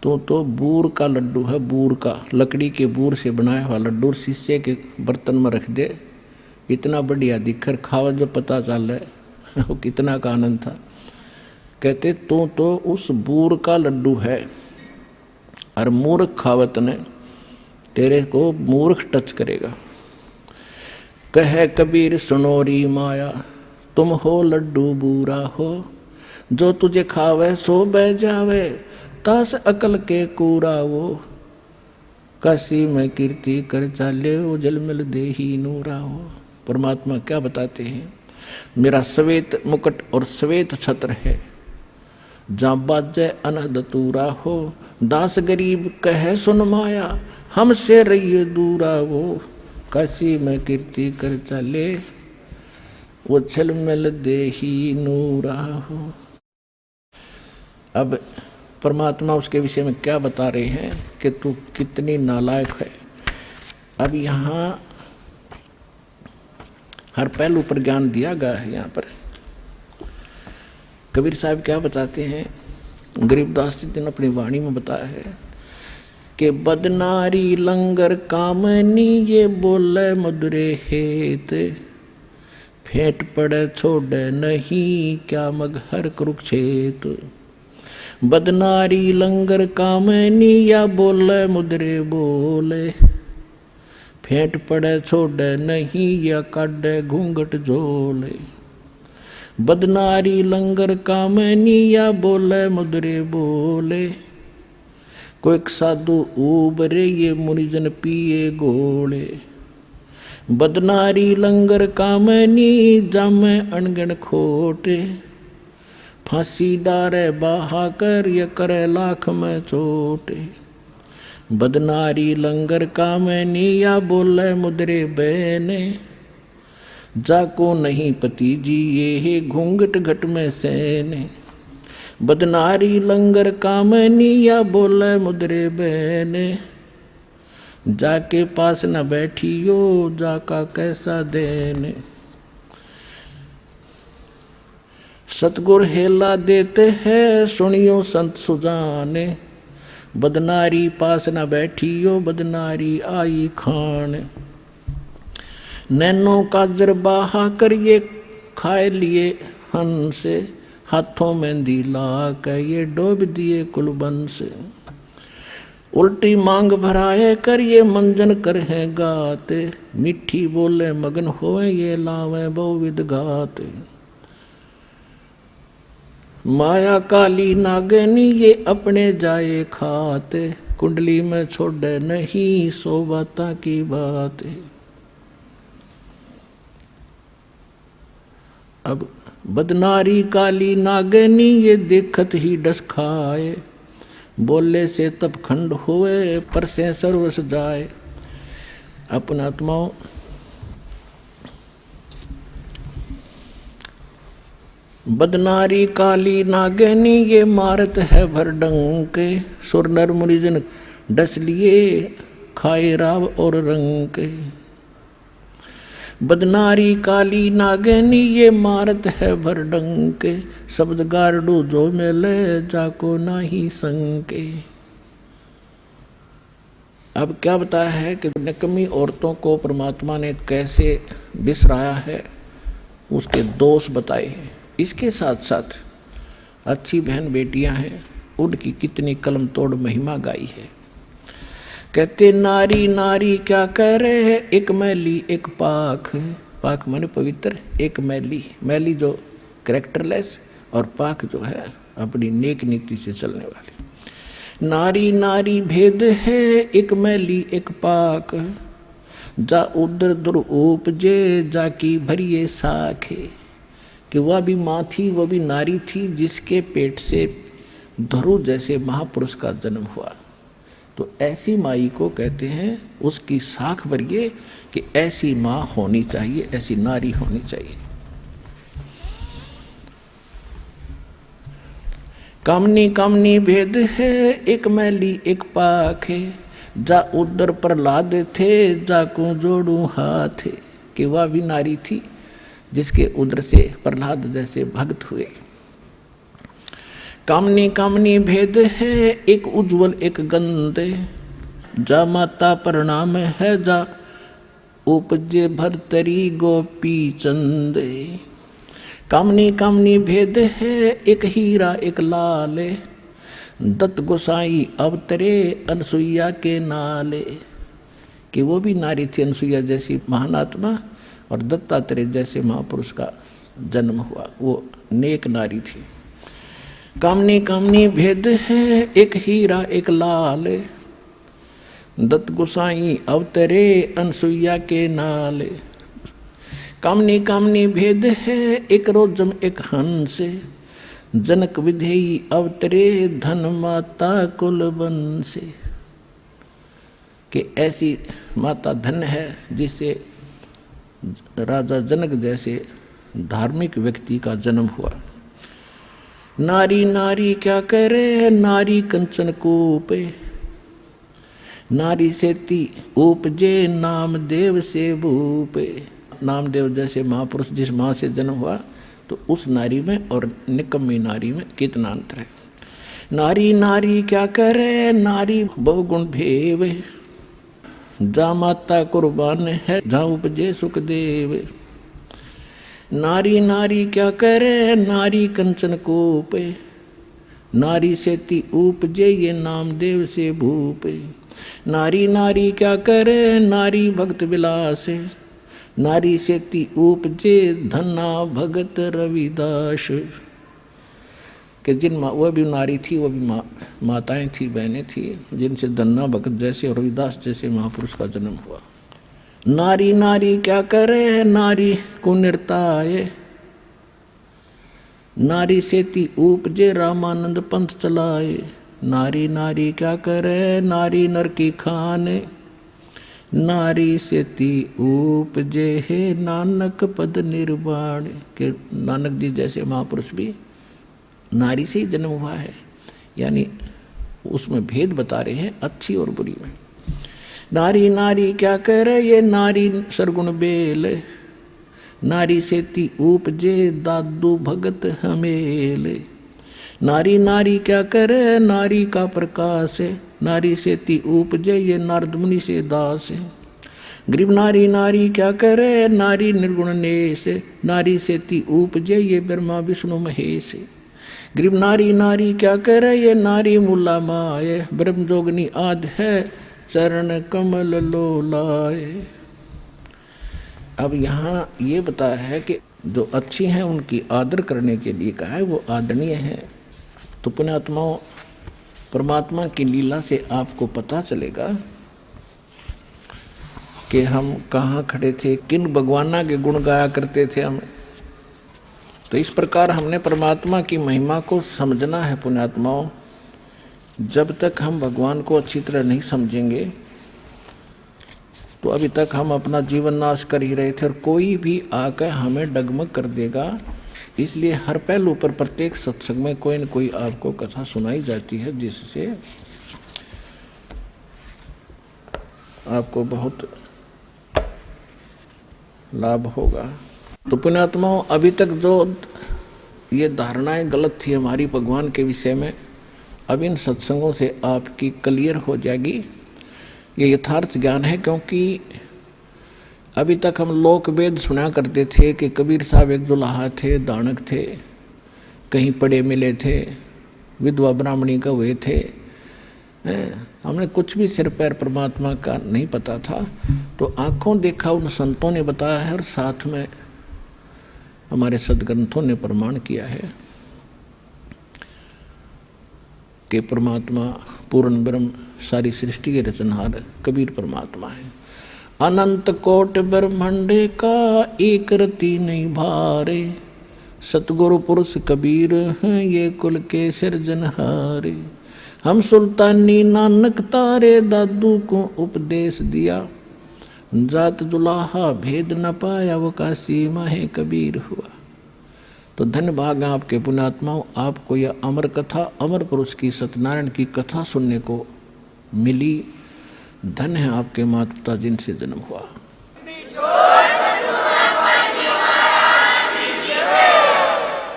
तो बूर का लड्डू है, बूर का, लकड़ी के बूर से बनाया हुआ लड्डू, शीशे के बर्तन में रख दे, इतना बढ़िया दिखकर खावा जो पता चल रहा है वो कितना का आनंद था। कहते तो उस बूर का लड्डू है, और मूर्ख खावत ने तेरे को मूर्ख टच करेगा। कहे कबीर सुनोरी माया, तुम हो लड्डू बूरा हो। जो तुझे खावे सो बह जावे, तास अकल के कूरा वो। काशी में कीर्ति कर चाले, वो जलमल देही नूरा हो। परमात्मा क्या बताते हैं, मेरा श्वेत मुकुट और श्वेत छत्र है, जहाँ बाजे अनहद तूरा हो। दास गरीब कहे सुन माया, हमसे रहिए दूरा वो। काशी में कीर्ति कर चले, वो झलमल देही नूरा हो। अब परमात्मा उसके विषय में क्या बता रहे हैं कि तू कितनी नालायक है। अब यहाँ हर पहलू पर ज्ञान दिया गया है। यहाँ पर कबीर साहब क्या बताते हैं, गरीबदास जी ने अपनी वाणी में बताया है कि बदनारी लंगर कामनी, ये बोले मधुरे हेत। फेंट पड़े छोड़े नहीं, क्या मगहर कुरुक्षेत्र। बदनारी लंगर कामनी, या बोले मुद्रे बोले। फेंट पड़े छोड़े नहीं, या काटे घूंघट झोले। बदनारी लंगर कामनी, या बोले मुद्रे बोले। कोई साधु उबरे, ये मुनिजन पिए गोले। बदनारी लंगर कामनी, जामे अनगण खोटे। फांसी डारे बाहा कर, ये करे लाख में चोटे। बदनारी लंगर कामनी, या बोले मुद्रे बहने। जाको नहीं पति जी, ये घूंघट घट में सेने। बदनारी लंगर कामनी, या बोले मुद्रे बहने। जाके पास न बैठियो, जाका कैसा देने। सतगुर हेला देते हैं, सुनियो संत सुजाने। बदनारी पास न बैठियो, बदनारी आई खान। नैनो काजर बाहा करिए, खाए लिए हंस। हाथों में दिला के, ये डोब दिए कुलबन से। उल्टी मांग भराए कर, ये मंजन कर हैं गाते। मीठी बोले मगन होए, ये लावे बहुविध गाते। माया काली नागनी, ये अपने जाए खाते। कुंडली में छोड़े नहीं, सो बाता की बात। अब बदनारी काली नागनी ये देखत ही डस खाए, बोले से तब खंड हुए पर से सर्वस जाए। अपन आत्माओं, बदनारी काली नागनी ये मारत है भर डंके, सुर नर मुनिजन डस लिए खाए राव और रंग। बदनारी काली नागनी ये मारत है भर डंके, शब्द गारडू जो मिले जाको नाही संके। अब क्या बताया है कि निकम्मी औरतों को परमात्मा ने कैसे बिसराया है, उसके दोष बताए हैं। इसके साथ साथ अच्छी बहन बेटियां हैं, उनकी कितनी कलम तोड़ महिमा गाई है। कहते नारी नारी क्या करे है, एक मैली एक पाक। पाक माने पवित्र, एक मैली, मैली जो कैरेक्टरलेस, और पाक जो है अपनी नेक नीति से चलने वाली। नारी नारी भेद है, एक मैली एक पाक, जा उदर दुर उपजे जाकी भरिए साखे। कि वह भी माँ थी, वह भी नारी थी, जिसके पेट से धरु जैसे महापुरुष का जन्म हुआ। तो ऐसी माई को कहते हैं, उसकी साख भरिए कि ऐसी माँ होनी चाहिए, ऐसी नारी होनी चाहिए। कामनी कामनी भेद है, एक मैली एक पाख है, जा उदर प्रहलाद थे जाको जोड़ू हाथ। कि वह भी नारी थी, जिसके उदर से प्रहलाद जैसे भक्त हुए। कामनी कामनी भेद है, एक उज्जवल एक गंदे, जा माता प्रणाम है जा उपजे भरतरी गोपी चंदे। कामनी कामनी भेद है, एक हीरा एक लाले, दत्त गोसाई अवतरे अनसुईया के नाले। कि वो भी नारी थी, अनसुईया जैसी महान आत्मा, और दत्तात्रेय जैसे महापुरुष का जन्म हुआ, वो नेक नारी थी। कामनी कामनी भेद है, एक हीरा एक लाल, दत्त गोसाई अवतरे अनसुईया के नाल। कामनी कामनी भेद है, एक रोजम एक हंस, जनक विधेयी अवतरे धन माता कुल वंश। कि ऐसी माता धन है, जिससे राजा जनक जैसे धार्मिक व्यक्ति का जन्म हुआ। नारी नारी क्या करे, नारी कंचन कूपे, नारी सेती उपजे नामदेव से भूपे। नामदेव जैसे महापुरुष जिस माँ से जन्म हुआ, तो उस नारी में और निकम्मी नारी में कितना अंतर है। नारी नारी क्या करे, नारी बहुगुण भेव, जा माता कुर्बान है जा उपजे सुखदेव। नारी नारी क्या करे, नारी कंचन कूपे, नारी सेती उपजे ये नामदेव से भूपे। नारी नारी क्या करे, नारी भक्त विलास, नारी सेती उपजे धन्ना भगत रविदास। कि जिन वह भी नारी थी, वह भी माताएं थी, बहनें थी, जिनसे धन्ना भगत जैसे और रविदास जैसे महापुरुष का जन्म हुआ। नारी नारी क्या करे, नारी कुनिरताए, नारी सेती उपजे रामानंद पंथ चलाए। नारी नारी क्या करे, नारी नर की खाने, नारी सेती उपजे है नानक पद निर्वाण। के नानक जी जैसे महापुरुष भी नारी से ही जन्म हुआ है, यानी उसमें भेद बता रहे हैं अच्छी और बुरी में। नारी नारी क्या करे, ये नारी सरगुण बेल, नारी सेती उपजे दादू भगत हमेल। नारी नारी क्या करे, नारी का प्रकाश, नारी सेती उपजे ये नारद मुनि से दास। गरीब नारी नारी क्या करे, नारी निर्गुण नेश, नारी सेती उपजे ये ब्रह्मा विष्णु महेश। गरीब नारी नारी क्या करे, ये नारी मुला माए, ब्रह्म जोगनी आद है चरण कमल लोलाए। अब यहाँ ये बताया है कि जो अच्छी हैं उनकी आदर करने के लिए कहा है, वो आदरणीय है। तो पुण्यात्माओं, परमात्मा की लीला से आपको पता चलेगा कि हम कहाँ खड़े थे, किन भगवाना के गुण गाया करते थे हम। तो इस प्रकार हमने परमात्मा की महिमा को समझना है पुण्यात्माओं। जब तक हम भगवान को अच्छी तरह नहीं समझेंगे तो अभी तक हम अपना जीवन नाश कर ही रहे थे और कोई भी आकर हमें डगमग कर देगा। इसलिए हर पहलू पर प्रत्येक सत्संग में कोई न कोई आपको कथा सुनाई जाती है जिससे आपको बहुत लाभ होगा। तो पुण्यात्माओं, अभी तक जो ये धारणाएं गलत थी हमारी भगवान के विषय में, अब इन सत्संगों से आपकी क्लियर हो जाएगी। ये यथार्थ ज्ञान है, क्योंकि अभी तक हम लोक वेद सुना करते थे कि कबीर साहब एक दुल्हा थे, दानक थे, कहीं पड़े मिले थे, विधवा ब्राह्मणी का हुए थे। हमने कुछ भी सिर पैर परमात्मा का नहीं पता था। तो आंखों देखा उन संतों ने बताया है और साथ में हमारे सदग्रंथों ने प्रमाण किया है कि परमात्मा पूर्ण ब्रह्म सारी सृष्टि के रचनहार कबीर परमात्मा है। अनंत कोट ब्रह्मांड का एक रति नहीं भारे, सतगुरु पुरुष कबीर हैं ये कुल के सिरजनहारे। हम सुल्तानी नानक तारे दादू को उपदेश दिया, जात दुलाहा भेद न पाया वो का सीमा है कबीर हुआ। तो धन्य भाग आपके पुण्यात्माओं, आपको यह अमर कथा, अमर पुरुष की सत्यनारायण की कथा सुनने को मिली। धन्य है आपके माता पिता जिनसे जन्म हुआ।